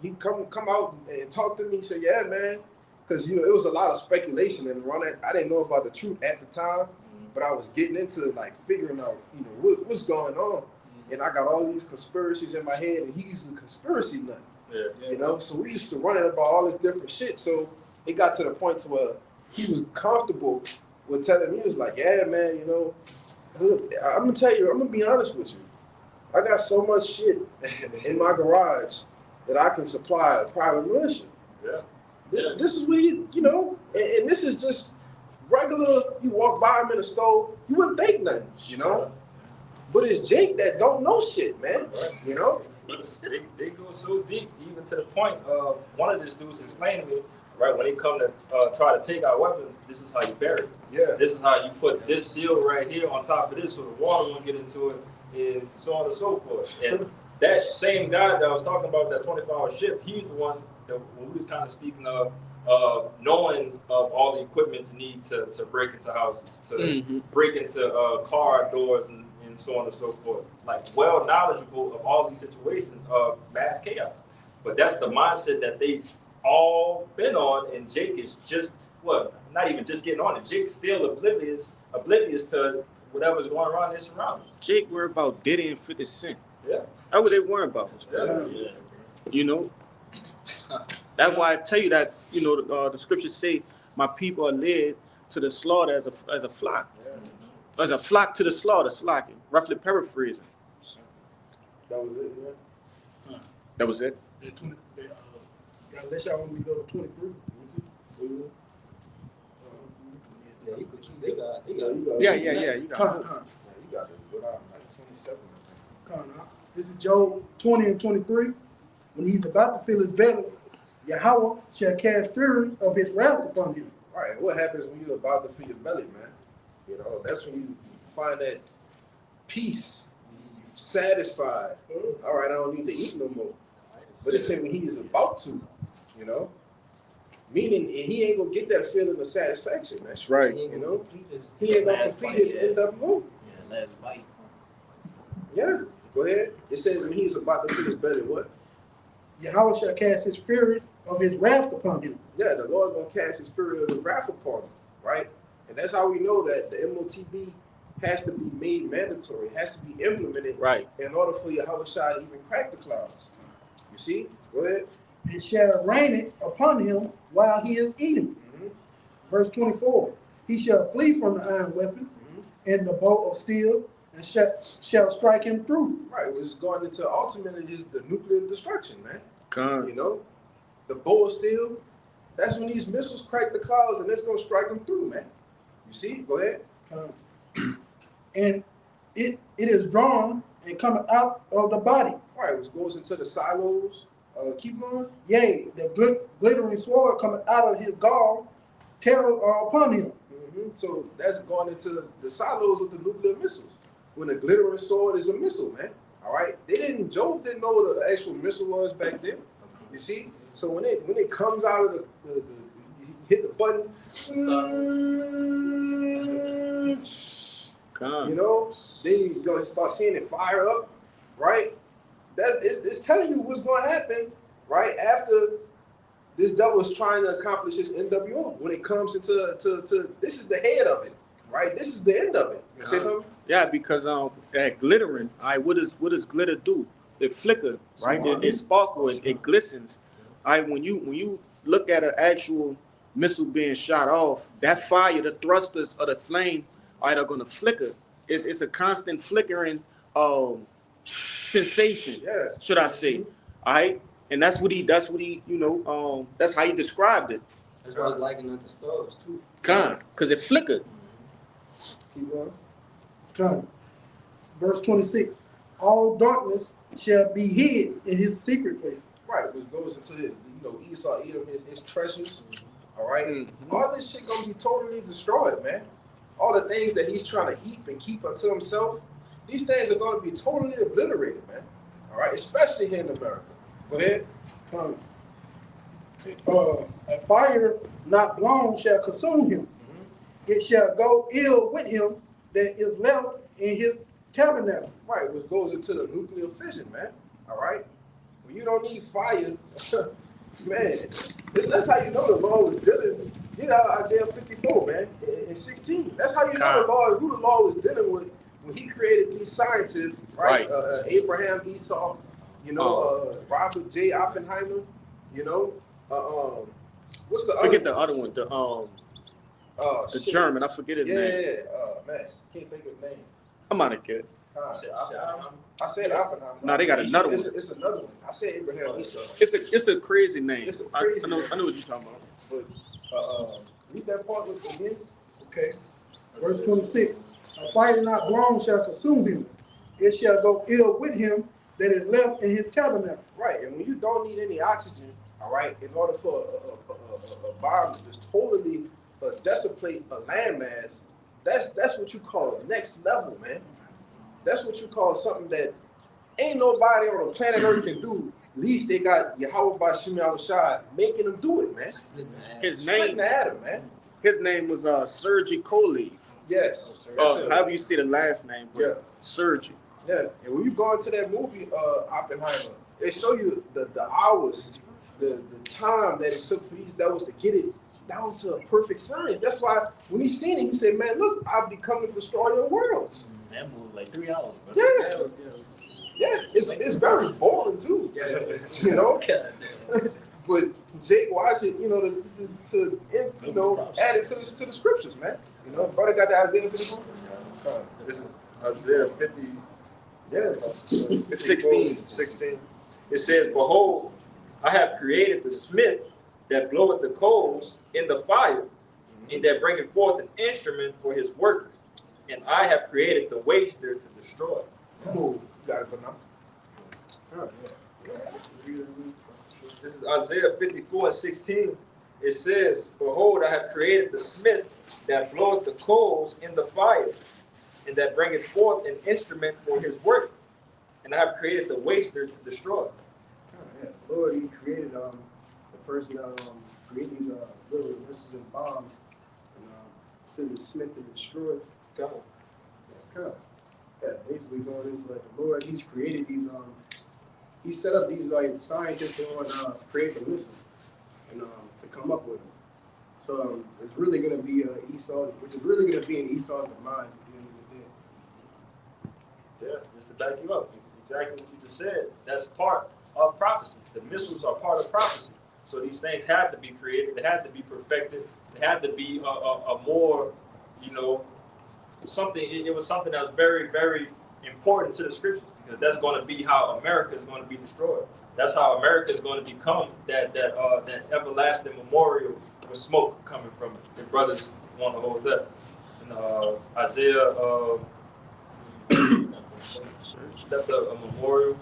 he'd come out and talk to me. He said, yeah, man, because, it was a lot of speculation and around that. I didn't know about the truth at the time, but I was getting into like figuring out, what's going on. And I got all these conspiracies in my head, and he's a conspiracy nut. Yeah. So we used to run it about all this different shit. So it got to the point to where he was comfortable with telling me, he was like, yeah, man, look, I'm gonna tell you, I'm gonna be honest with you. I got so much shit in my garage that I can supply a private militia. Yeah. This is what and this is just regular. You walk by him in the store, you wouldn't think nothing, But it's Jake that don't know shit, man. Right. They go so deep, even to the point of one of these dudes explained to me, right, when they come to try to take our weapons, this is how you bury it. Yeah. This is how you put this seal right here on top of this so the water won't get into it, and so on and so forth. And that same guy that I was talking about, that 24-hour shift, he's the one that when we was kind of speaking of knowing of all the equipment to need to break into houses, to break into car doors and so on and so forth. Like well knowledgeable of all these situations of mass chaos. But that's the mindset that they all been on, and Jake is just not even just getting on it. Jake's still oblivious to whatever's going on in his surroundings. Jake worry about Diddy and 50 Cent. Yeah. That's what they worry about. Yeah. That's why I tell you that, the scriptures say, my people are led to the slaughter as a flock. Yeah. As a flock to the slaughter, slacking. Roughly paraphrasing. That was it, yeah. That was it? Unless y'all want me to go to 23. Yeah. You got it. But like 27. This is Job 20 and 23. When he's about to fill his belly, Yahweh shall cast fury of his wrath upon him. All right, what happens when you're about to fill your belly, man? That's when you find that peace. You're satisfied. All right, I don't need to eat no more. But it's saying when he is about to, meaning, and he ain't gonna get that feeling of satisfaction, man. That's right. He ain't gonna complete his NWO. Yeah, last bite. Yeah, go ahead. It says when he's about to fill his belly, what? Yahweh shall cast his fury of his wrath upon him. Yeah, the Lord gonna cast his fury of his wrath upon him, right? And that's how we know that the MOTB has to be made mandatory, has to be implemented, right, in order for Yahweh Shai to even crack the clouds. You see? Go ahead. And shall rain it upon him while he is eating. Verse 24. he shall flee from the iron weapon and the bow of steel, and shall strike him through. Right, it was going into ultimately just the nuclear destruction, man. Con. You know, the bow of steel. That's when these missiles crack the clouds, and it's gonna strike them through, man. You see? Go ahead. And it is drawn and coming out of the body. Right, it goes into the silos. Keep going. Yea, the glittering sword coming out of his gall, terror upon him. So that's going into the silos with the nuclear missiles. When a glittering sword is a missile, man. All right, Job didn't know what an actual missile was back then. You see, so when it comes out of the you hit the button, you know, then you're gonna start seeing it fire up, right? It's telling you what's going to happen, right after this devil is trying to accomplish his NWO. When it comes into this is the head of it, right? This is the end of it. You say something? Yeah, because that glittering, all right, what does glitter do? It flicker, right? It sparkle, it glistens. All right, when you look at an actual missile being shot off, that fire, the thrusters of the flame, all right, are gonna flicker. It's a constant flickering sensation, should I say? All right, and that's what he, you know, that's how he described it. That's why I was liking unto stars too. Because it flickered. Keep going. Verse 26. All darkness shall be hid in his secret place. Right, which goes into the, Esau, Edom, his treasures. All right, all this shit gonna be totally destroyed, man. All the things that he's trying to heap and keep unto himself, these things are gonna be totally obliterated, man. All right, especially here in America. Go ahead. A fire not blown shall consume him. It shall go ill with him that is left in his tabernacle. Right, which goes into the nuclear fission, man. All right, when you don't need fire, man, that's how you know the Lord was dealing. Isaiah 54, man, in 16. That's how you know who the Lord was dealing with when He created these scientists, right? Abraham, Esau, Robert J. Oppenheimer, what's the Forget the other one, the German. I forget his name. Yeah, man, can't think of his name. I'm out of kid. I said Oppenheimer. No, they got another one. It's another one. I said Abraham Esau. It's a crazy name. It's a crazy I know what you're talking about. But read that part again. Okay. Verse 26. A fire not blown shall consume him. It shall go ill with him that is left in his tabernacle. Right, and when you don't need any oxygen, all right, in order for a bomb to just totally dissipate a landmass, that's what you call next level, man. That's what you call something that ain't nobody on the planet Earth can do. At least they got Yahweh Bashim Yahushua making them do it, man. His name, Adam, man. His name was Sergei Koliv. Yes. However you say the last name, yeah, Sergei. Yeah, and when you go into that movie, Oppenheimer, they show you the hours, the time that it took for these devils to get it down to a perfect science. That's why when he seen it, he said, "Man, look, I'll be coming to destroy your worlds." That movie like 3 hours. Bro. Yeah, it's very boring too. You know, but Jake watched it, to add it to the scriptures, man. You know, brother got the Isaiah 54. This is Isaiah 50. Yeah, It's 16. It says, "Behold, I have created the smith that bloweth the coals in the fire, and that bringeth forth an instrument for his work. And I have created the waster to destroy." Cool. Got it for now. This is Isaiah 54:16. It says, "Behold, I have created the smith that bloweth the coals in the fire, and that bringeth forth an instrument for his work. And I have created the waster to destroy." Lord, He created the person that created these little missiles and bombs, and sent the smith to destroy. Yeah, basically going into like the Lord, He's created these. He set up these like scientists to create the missile and to come up with them. So it's really going to be Esau's, which is really going to be in Esau's demise at the end of the day. Yeah, just to back you up, exactly what you just said. That's part of prophecy. The missiles are part of prophecy. So these things have to be created. They have to be perfected it had to be a more, you know, something. It was something that was very, very important to the scriptures, because that's going to be how America is going to be destroyed. That's how America is going to become that everlasting memorial with smoke coming from it. The brothers want to hold that. And Isaiah left a memorial.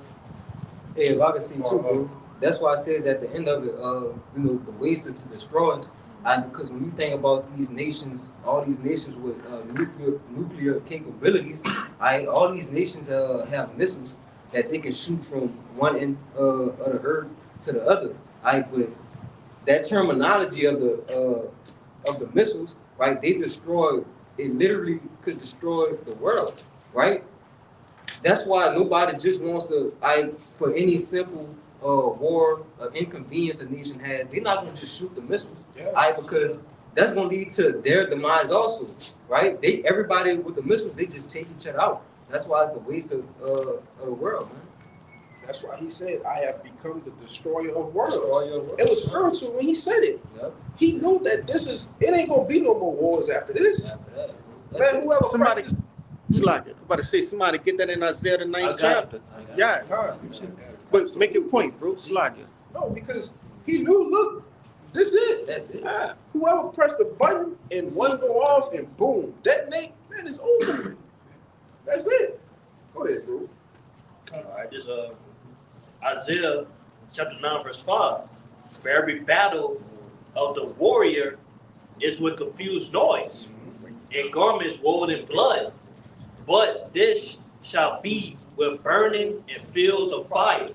Hey, if I can see too, bro. That's why it says at the end of it, you know, the ways to destroy. Because when you think about these nations, all these nations with nuclear capabilities, all these nations have missiles that they can shoot from one end of the earth to the other. But that terminology of the missiles, right? They destroy. It literally could destroy the world, right? That's why nobody just wants to. For any simple war, inconvenience a nation has, they're not gonna just shoot the missiles, because that's gonna lead to their demise also, right? Everybody with the missiles, they just take each other out. That's why it's the waste of the world, man. That's why he said, I have become the destroyer of worlds. Destroyer of worlds. It was spiritual when he said it. Yep. He knew that it ain't gonna be no more wars after this. After that, Man, whoever Somebody, pressed Slack it. I'm about to say, somebody get that in Isaiah the 9th chapter. Yeah, but make your point, bro. Slack it. no, because he knew, look, this is it. that's it. Yeah. Whoever pressed the button and one go off and boom, detonate, man, it's over. That's it. Go ahead, bro. All right, this Isaiah chapter 9, verse 5. For every battle of the warrior is with confused noise, and garments woven in blood. But this shall be with burning and fields of fire.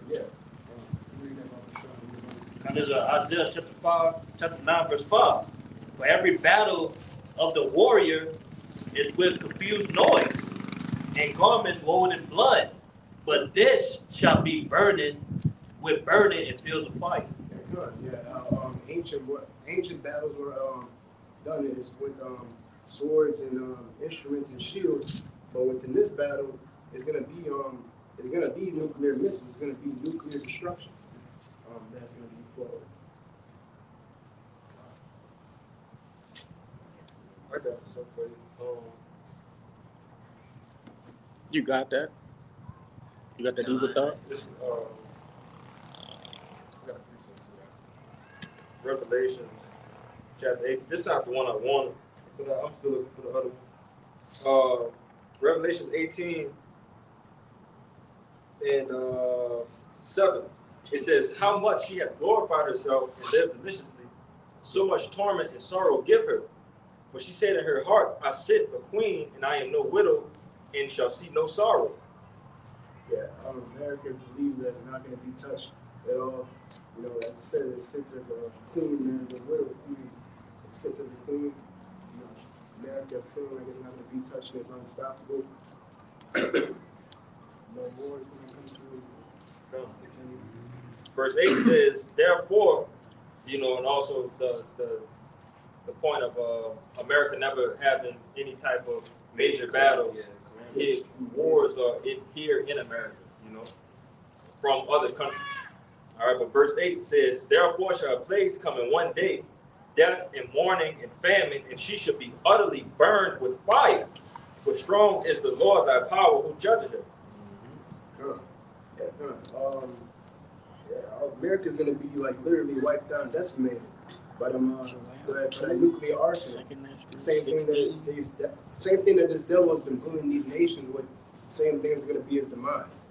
Yeah. And there's Isaiah chapter 9, verse 5. For every battle of the warrior is with confused noise, and garments woven in blood. But this shall be burning with burning and fields of fire. Yeah, good. Yeah. Ancient battles were done is with swords and instruments and shields. But within this battle, it's gonna be nuclear missiles. It's gonna be nuclear destruction. That's gonna be forward. I got something for you. You got that? You got that evil thought? This, I got a few things here. Revelations chapter 8. This is not the one I wanted, but I'm still looking for the other one. Revelations 18 and 7. It says, how much she hath glorified herself and lived deliciously, so much torment and sorrow give her. For she said in her heart, I sit a queen, and I am no widow, and shall see no sorrow. Yeah, America believes that it's not going to be touched at all. You know, as I said, it sits as a queen, man, the widow queen. It sits as a queen. You know, America feeling like it's not going to be touched and it's unstoppable. No war is going to come to it. Continue. Verse 8 says, therefore, you know, and also the point of America never having any type of major battles. Wars are here in America, you know, from other countries. All right, but verse 8 says, therefore shall a place come in one day, death and mourning and famine, and she shall be utterly burned with fire. For strong is the Lord thy power who judgeth her. America's gonna be like literally wiped out and decimated by them by nuclear arsenal. Same thing that this devil has been bullying these nations with. Same thing is gonna be his demise.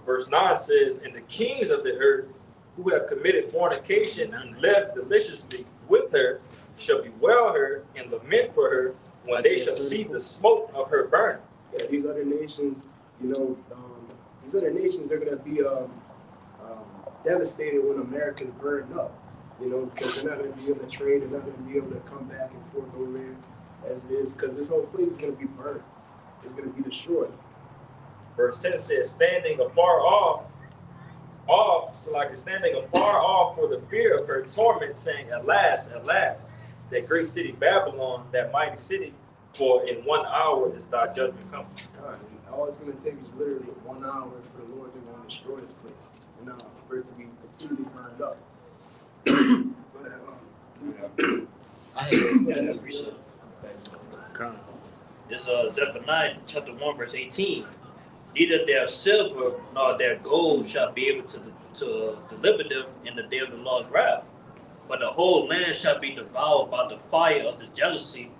Verse 9 says, and the kings of the earth who have committed fornication and lived deliciously with her shall bewail her and lament for her when they shall see the smoke of her burning. Yeah, these other nations, you know, they're gonna be devastated when America's burned up. You know, because they're not going to be able to trade, they're not going to be able to come back and forth over there as it is, because this whole place is going to be burned. It's going to be destroyed. Verse 10 says, standing afar off for the fear of her torment, saying, alas, alas, that great city Babylon, that mighty city, for in 1 hour is thy judgment come. God, and all it's going to take is literally 1 hour for the Lord to go and destroy this place, and for it to be completely burned up. I hate that precept. Con. It's Zephaniah chapter 1, verse 18. Neither their silver nor their gold shall be able to deliver them in the day of the Lord's wrath. But the whole land shall be devoured by the fire of the jealousy,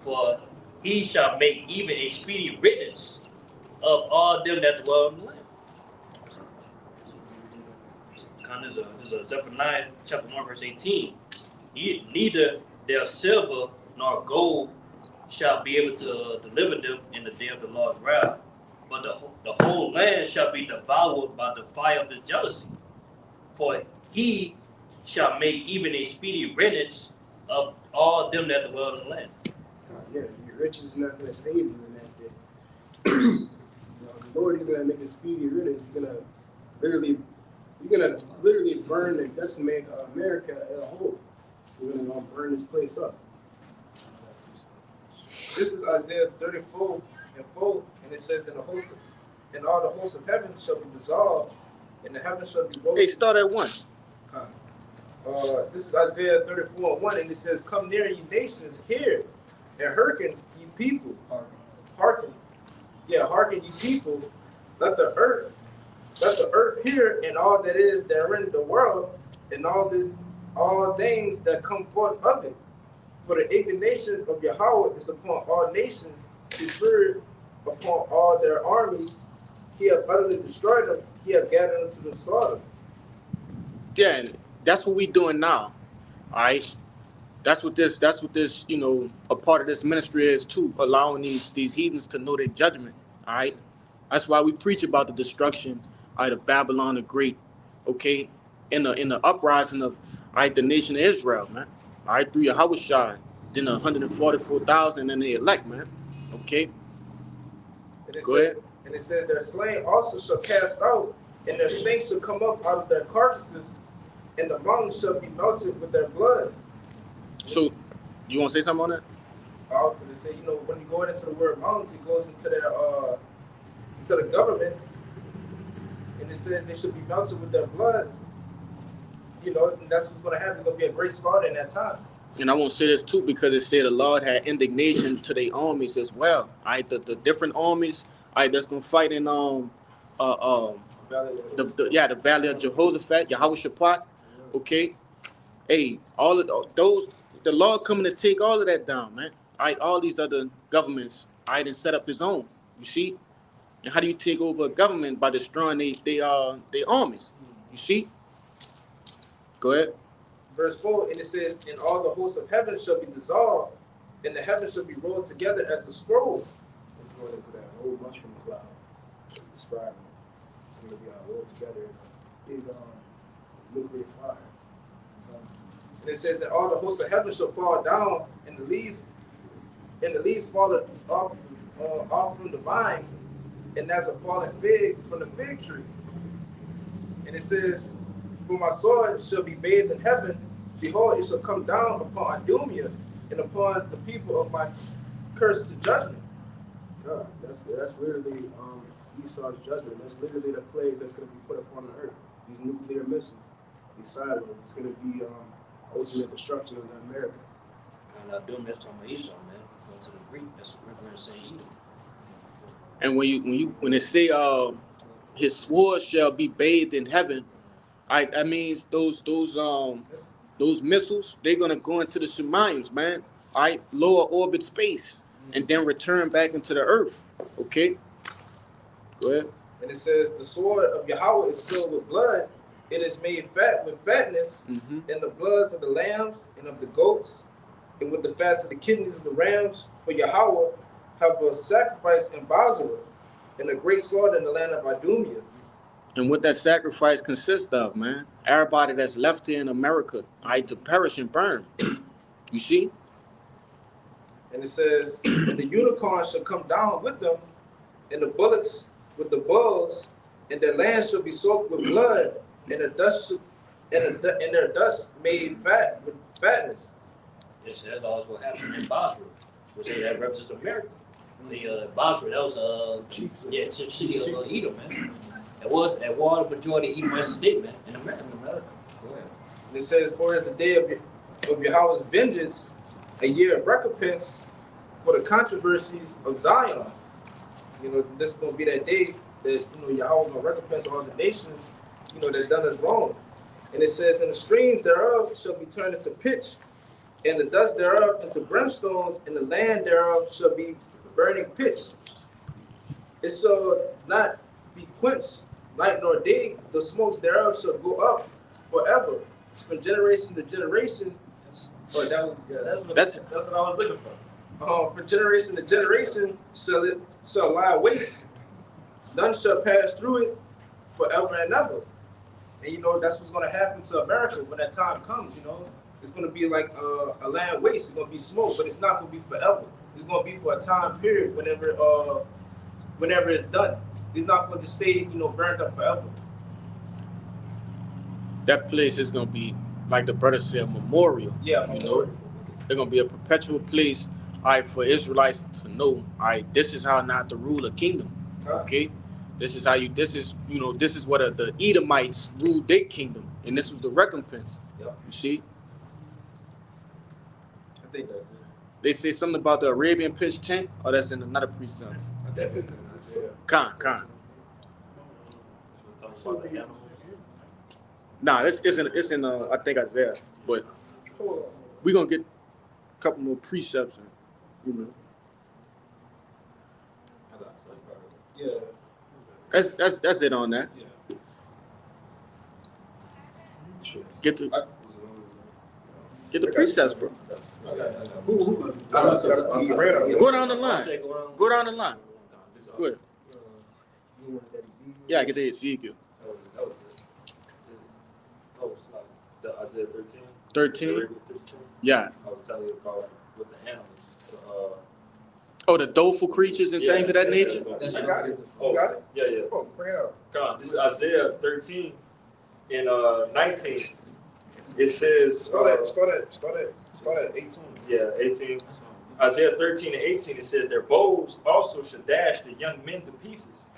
for he shall make even a speedy riddance of all them that dwell in the land. There's a Zephaniah chapter 1, verse 18. Neither their silver nor gold shall be able to deliver them in the day of the Lord's wrath, but the whole land shall be devoured by the fire of his jealousy. For he shall make even a speedy riddance of all them that dwell in the land. Yeah, your riches is not going to save you in that day. You know, the Lord is going to make a speedy riddance. He's going to literally burn and decimate America as a whole. So we're going to burn this place up. This is Isaiah 34 and 4, and it says, and all the hosts of heaven shall be dissolved, and the heavens shall be broken. Hey, start at 1. This is Isaiah 34 and 1, and it says, come near, ye nations, hear, and hearken, ye people. Hearken. Yeah, hearken, ye people. Let the earth hear, and all that is therein the world, and all things that come forth of it. For the indignation of Yahweh is upon all nations, his spirit upon all their armies. He hath utterly destroyed them, he hath gathered them to the slaughter. Yeah, that's what we doing now. All right. That's what this, you know, a part of this ministry is too, allowing these heathens to know their judgment. All right. That's why we preach about the destruction of Babylon the Great. Okay, in the uprising of the nation of Israel, man. All right, through Yahushua, then 144,000 and the elect, man. Okay. Go ahead. And it says, their slain also shall cast out, and their stinks shall come up out of their carcasses, and the mountains shall be melted with their blood. So, you want to say something on that? I was going to say, you know, when you go into the word mountains, it goes into their into the governments, and it says they should be melted with their bloods. You know, and that's what's going to happen. It's going to be a great slaughter in that time. And I won't say this too because it said the Lord had indignation to their armies as well. All right, the different armies, all right, that's gonna fight in the Valley of Jehoshaphat, Yahushua. Okay, hey, all of those, the Lord coming to take all of that down, man. All right, all these other governments, all right, and set up His own. You see, and how do you take over a government? By destroying their armies. You see. Go ahead. Verse 4, and it says, and all the hosts of heaven shall be dissolved, and the heavens shall be rolled together as a scroll. It's going into that whole mushroom cloud. Describing it. It's going to be all rolled together in a big nuclear fire. And it says that all the hosts of heaven shall fall down, and the leaves fall off from the vine, and as a fallen fig from the fig tree. And it says, for my sword shall be bathed in heaven. Behold, it shall come down upon Idumea and upon the people of my curse to judgment. God, that's literally Esau's judgment. That's literally the plague that's going to be put upon the earth. These nuclear missiles, these silos. It's going to be ultimate destruction of America. And Idumea, that's talking about Esau, man. Going to the Greek, that's what we're going to say. And when they say his sword shall be bathed in heaven, that means those missiles, they're gonna go into the Shemayim, man. All right, lower orbit space, and then return back into the earth. Okay, go ahead. And it says the sword of Yahweh is filled with blood. It is made fat with fatness, and the bloods of the lambs and of the goats, and with the fats of the kidneys of the rams. For Yahweh have a sacrifice in Basra, and a great slaughter in the land of Idumea. And what that sacrifice consists of, man, everybody that's left here in America, to perish and burn. You see? And it says, and the unicorn shall come down with them, and the bullocks with the bulls, and their land shall be soaked with blood, and their dust their dust made fat with fatness. Yes, that's always what happened in Basra, which that represents America. The Basra, that was it's a city of Edom, man. It was the majority of Edom state, man, in America. Go ahead. And it says, for as the day of Yahweh's vengeance, a year of recompense for the controversies of Zion. You know, this is going to be that day that, you know, Yahweh will recompense all the nations, you know, that done us wrong. And it says, and the streams thereof shall be turned into pitch, and the dust thereof into brimstones, and the land thereof shall be burning pitch. It shall not be quenched night nor day, the smokes thereof shall go up forever, from generation to generation. Oh, that was, yeah, That's what I was looking for. from generation to generation shall lie waste. None shall pass through it forever and ever. And you know, that's what's going to happen to America when that time comes, you know. It's going to be like a land waste. It's going to be smoke, but it's not going to be forever. It's going to be for a time period whenever it's done. It's not going to stay, you know, burned up forever. That place is gonna be, like the brother said, memorial. Yeah, You know, they're gonna be a perpetual place, all right, for Israelites to know, all right, this is how not to rule a kingdom. Okay? This is how this is what the Edomites ruled their kingdom, and this was the recompense. Yep. You see? I think that's it. They say something about the Arabian pitch tent, or that's in another precept. That's it. Khan. Nah, it's in I think Isaiah, but we're gonna get a couple more precepts, and, you know. Yeah. That's it on that. Get the precepts, bro. Go down the line. Go down the line. Go ahead. Yeah, get the Ezekiel. The Isaiah 13. 13. Yeah. I was telling you about with the animals. Oh, the doleful creatures and things of that nature. That's you got it. Oh, You got it? yeah. Oh, bring it up. Come on, this is Isaiah 13 and 19. It says, Start at 18. yeah, 18. Isaiah 13 and 18, it says, their bows also shall dash the young men to pieces,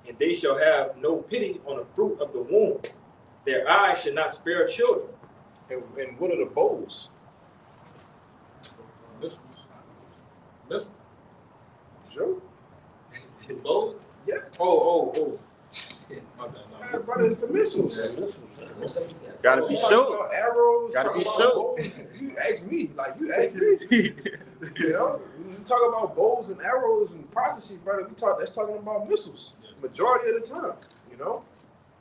and they shall have no pity on the fruit of the womb. Their eyes shall not spare children. And what are the bowls? Missiles. Joe? Bows? Yeah. Oh. My bad. Yeah, brother, it's the missiles. Gotta be Talking sure. about arrows. Gotta talking be about sure. bows. You ask me. You know, when you talk about bows and arrows and prophecy, brother, that's talking about missiles. Majority of the time, you know.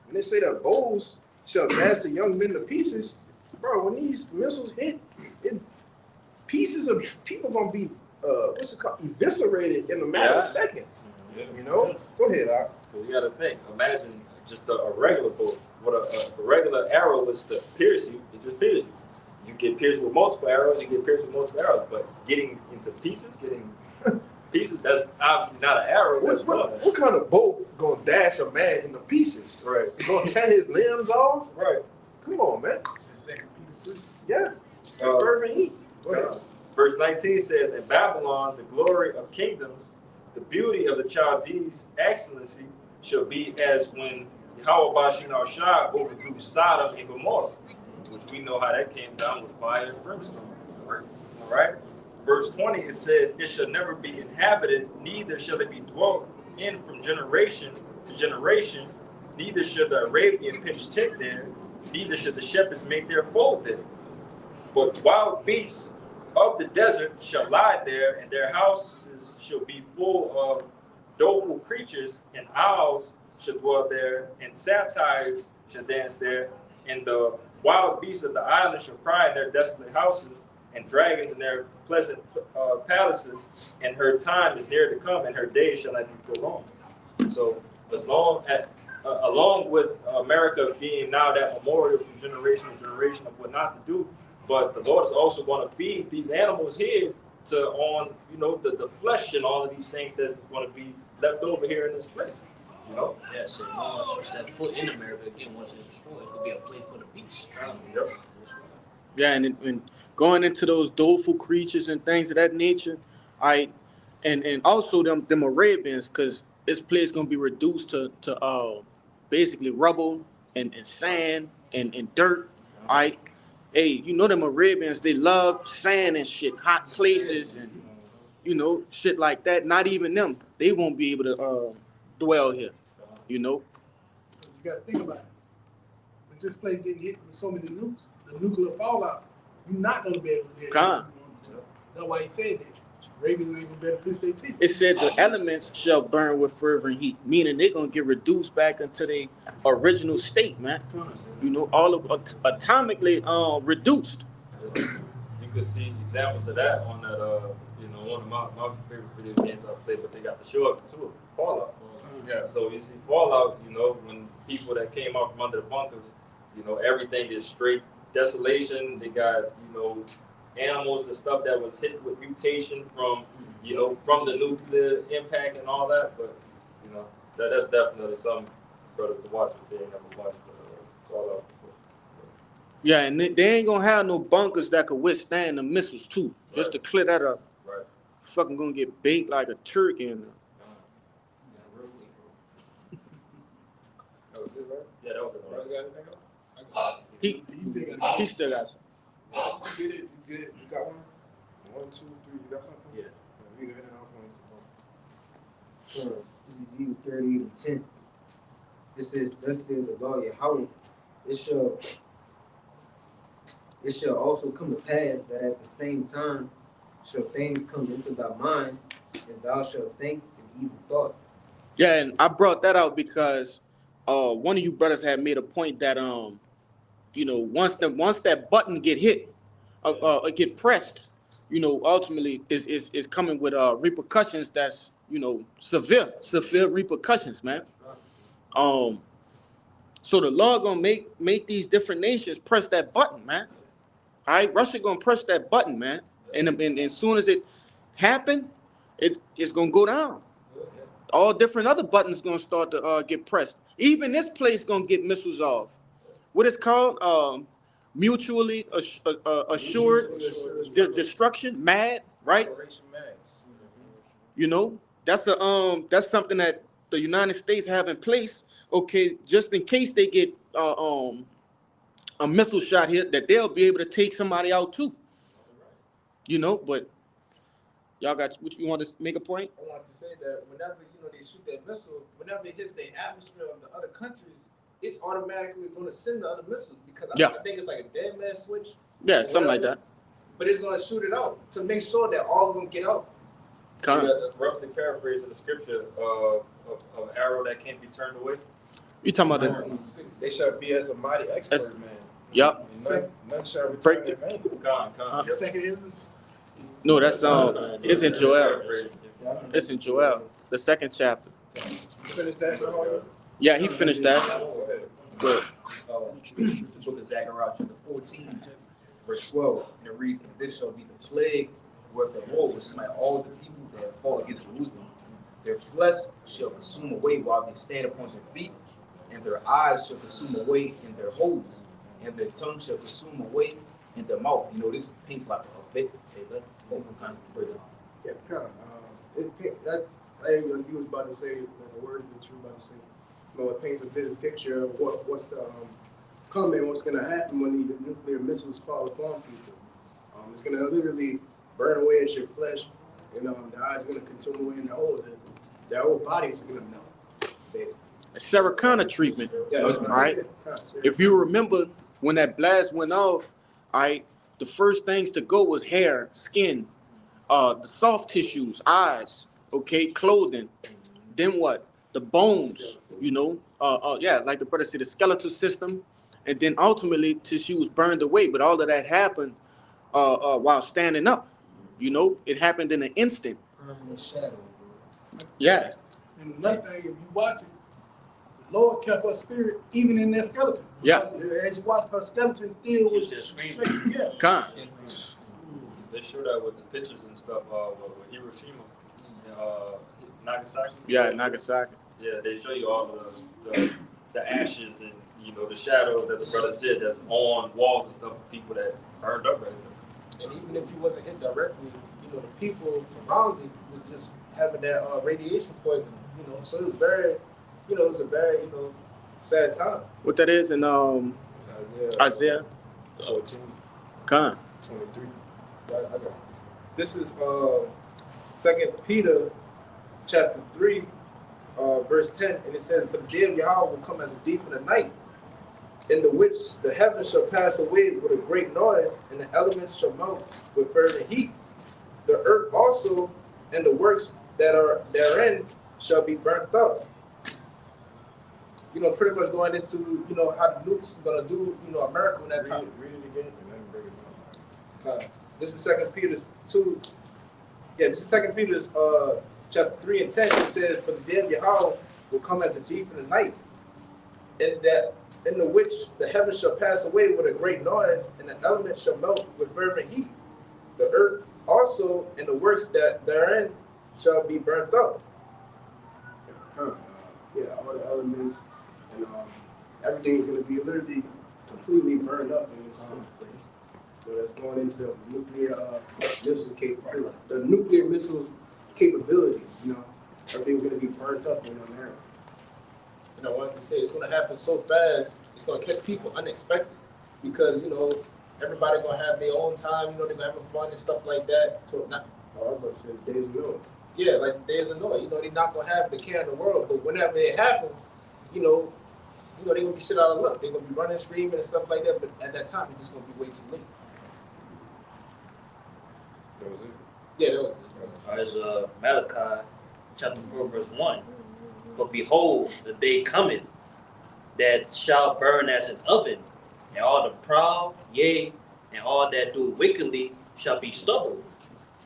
When they say that bows shall dash the young men to pieces, bro, when these missiles hit, pieces of people gonna be eviscerated in a matter of seconds. You know? Go ahead, Doc. You gotta think, imagine just a regular bow. What a regular arrow is to pierce you, it just pierces you. You get pierced with multiple arrows, but getting into pieces, that's obviously not an arrow. What kind of bow gonna dash a man into pieces? Right. Gonna tear his limbs off? Right. Come on, man. Second Peter 3. Yeah. Fervent heat. Go ahead. Verse 19 says, in Babylon, the glory of kingdoms, the beauty of the Chaldees' excellency shall be as when Yahweh Bashin al-Shah overthrew Sodom and Gomorrah, which we know how that came down with fire and brimstone. All right? Verse 20, it says, it shall never be inhabited, neither shall it be dwelt in from generation to generation, neither shall the Arabian pitch tent there, neither shall the shepherds make their fold there. But wild beasts of the desert shall lie there, and their houses shall be full of doleful creatures, and owls shall dwell there, and satyrs shall dance there, and the wild beasts of the island shall cry in their desolate houses, and dragons in their pleasant palaces, and her time is near to come, and her days shall not be prolonged. So, along with America being now that memorial from generation to generation of what not to do, but the Lord is also going to feed these animals here the flesh and all of these things that's going to be left over here in this place. You know? Yeah, so once you step foot in America again, once it's destroyed, it will be a place for the beast. Yep. Yeah, and going into those doleful creatures and things of that nature, and also them Arabians, because this place gonna be reduced to basically rubble and sand and dirt, hey, you know them Arabians, they love sand and shit, hot places and, you know, shit like that. Not even them. They won't be able to dwell here, you know. You gotta think about it. If this place getting hit with so many nukes, the nuclear fallout, you're not gonna be able to live. Con. That's why he said that. Ravens ain't gonna be able to push their teeth. It said the elements shall burn with fervent heat, meaning they're gonna get reduced back into their original state, man. You know, all of atomically reduced. You could see examples of that on that, you know, one of my favorite video games I play, but they got the show up to it, Fallout. Yeah. So you see Fallout, you know, when people that came out from under the bunkers, you know, everything is straight desolation. They got, you know, animals and stuff that was hit with mutation from, you know, from the nuclear impact and all that. But, you know, that's definitely something brothers to watch if they ain't never watched Fallout before. Yeah, and they ain't gonna have no bunkers that could withstand the missiles too. Just to clear that up. Right. Fucking gonna get baked like a turkey in there. Yeah, that was Brother it. got anything else? He still got some. You get it? You get it? You got one? 1, 2, 3. You got something? Yeah. You can hit it off on. This is Ezekiel 38:10. It says, thus said the Lord Yahweh, it shall also come to pass that at the same time shall things come into thy mind, and thou shalt think an evil thought. Yeah, and I brought that out because one of you brothers had made a point that you know, once that button get hit, get pressed, you know, ultimately is coming with repercussions that's, you know, severe repercussions, man. So the Lord gonna make these different nations press that button, man. All right, Russia gonna press that button, man, and as soon as it happen, it's gonna go down. All different other buttons gonna start to get pressed. Even this place gonna get missiles off. What it's called? Mutually assured destruction, MAD, right? Operation Max. You know, that's something that the United States have in place. Okay, just in case they get a missile shot here, that they'll be able to take somebody out too. You know, but y'all got what you want to make a point? I want to say that whenever, you know, they shoot that missile, whenever it hits the atmosphere of the other countries, it's automatically going to send the other missiles because I think it's like a dead man switch. Yeah, something like that. But it's going to shoot it out to make sure that all of them get out. Roughly paraphrasing the scripture of arrow that can't be turned away. You talking about the? They shall be as a mighty expert man. Yup. None shall return in vain. Con. Second is No, that's it's in Joel. It's in Joel, the 2nd chapter. Finish that, bro? Yeah, he finished that. Good. This is the book of Zechariah, chapter 14, verse 12. And it reads, and this shall be the plague where the Lord will smite all the people that have fought against Jerusalem. Their flesh shall consume away while they stand upon their feet, and their eyes shall consume away in their holes, and their tongue shall consume away in their mouth. You know, this paints like a bit. Kind of further. Yeah, kind of. That's like you was about to say, the word that you were about to say. You know, it paints a vivid picture of what's coming, what's going to happen when these nuclear missiles fall upon people. It's going to literally burn away at your flesh, and the eyes are going to consume away in their whole bodies are going to melt, basically. A Saracana treatment. Yeah, All right. If you remember when that blast went off, the first things to go was hair, skin, the soft tissues, eyes, okay, clothing. Then what? The bones, you know, like the brother said, the skeletal system, and then ultimately tissues burned away. But all of that happened while standing up. You know, it happened in an instant. Permanent shadow. Yeah. and another thing, if you watch it, the Lord kept her spirit even in that skeleton. Yeah. As you watch, her skeleton still was straight. Yeah. Con. They show that with the pictures and stuff with Hiroshima and Nagasaki. Yeah, Nagasaki. Yeah, they show you all the ashes and, you know, the shadow that the brother said that's on walls and stuff of people that burned up right there. And even if you wasn't hit directly, you know, the people around it was just having that radiation poisoning, you know. So it was very, you know, it was a very, you know, sad time. What that is in Isaiah 14. Con. 23. I got it. This is 2 Peter chapter 3, verse 10, and it says, "But the day of Yahweh will come as a thief in the night, in the which the heavens shall pass away with a great noise, and the elements shall melt with fervent heat. The earth also and the works that are therein shall be burnt up." Pretty much going into, how the nukes are going to do, America in that time. Read it again and then break it down. This is 2 Peter 2. Yeah, this is 2 Peter chapter 3 and 10. It says, "But the day of Yahweh will come as a thief in the night, in the which the heavens shall pass away with a great noise, and the elements shall melt with fervent heat. The earth also and the works that therein shall be burnt up." Yeah, all the elements and everything is going to be literally completely burned up in this place. So that's going into the nuclear missile capabilities. Everything's going to be burned up in America. And I wanted to say it's going to happen so fast. It's going to catch people unexpected because everybody going to have their own time. They're going to have fun and stuff like that. I was about to say the days of Noah. Yeah, like days of Noah. They're not going to have the care in the world, but whenever it happens, they're going to be shit out of luck. They're going to be running, screaming, and stuff like that. But at that time, it's just going to be way too late. That was it. Yeah, that was it. As Malachi chapter 4, verse 1. "But behold, the day cometh that shall burn as an oven, and all the proud, yea, and all that do wickedly shall be stubble.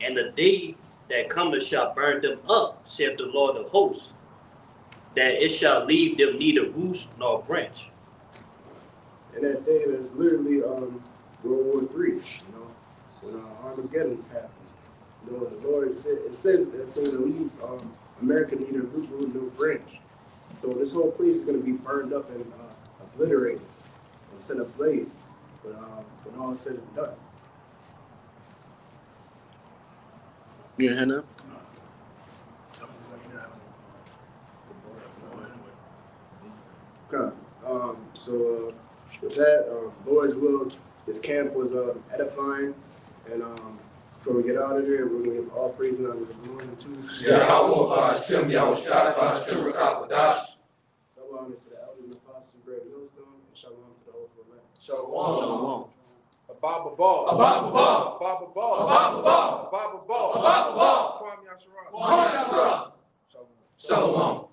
And the day that cometh shall burn them up, saith the Lord of hosts, that it shall leave them neither roots nor branch." And that day, that's literally World War III. When Armageddon happens. The Lord said it's going to leave America neither root nor branch. So this whole place is going to be burned up and obliterated and set ablaze when all is said and done. You hear that? Okay. So with that, Lord's will, this camp was edifying, and before we get out of here, we're going to give all praise and honor to the Lord and to Yahweh Ba'ashem Yahushua Ba'ashem Rakabadash. double honors to the elders and apostles of Great Millstone, and shalom to the whole elect. Shalom. Ababa Ball. Ababa Ball. Ababa Ball. Ababa Ball. Ababa Ball. Ababa Ball. Kwame Yashara. Kwame Yashara. Shalom. Shalom.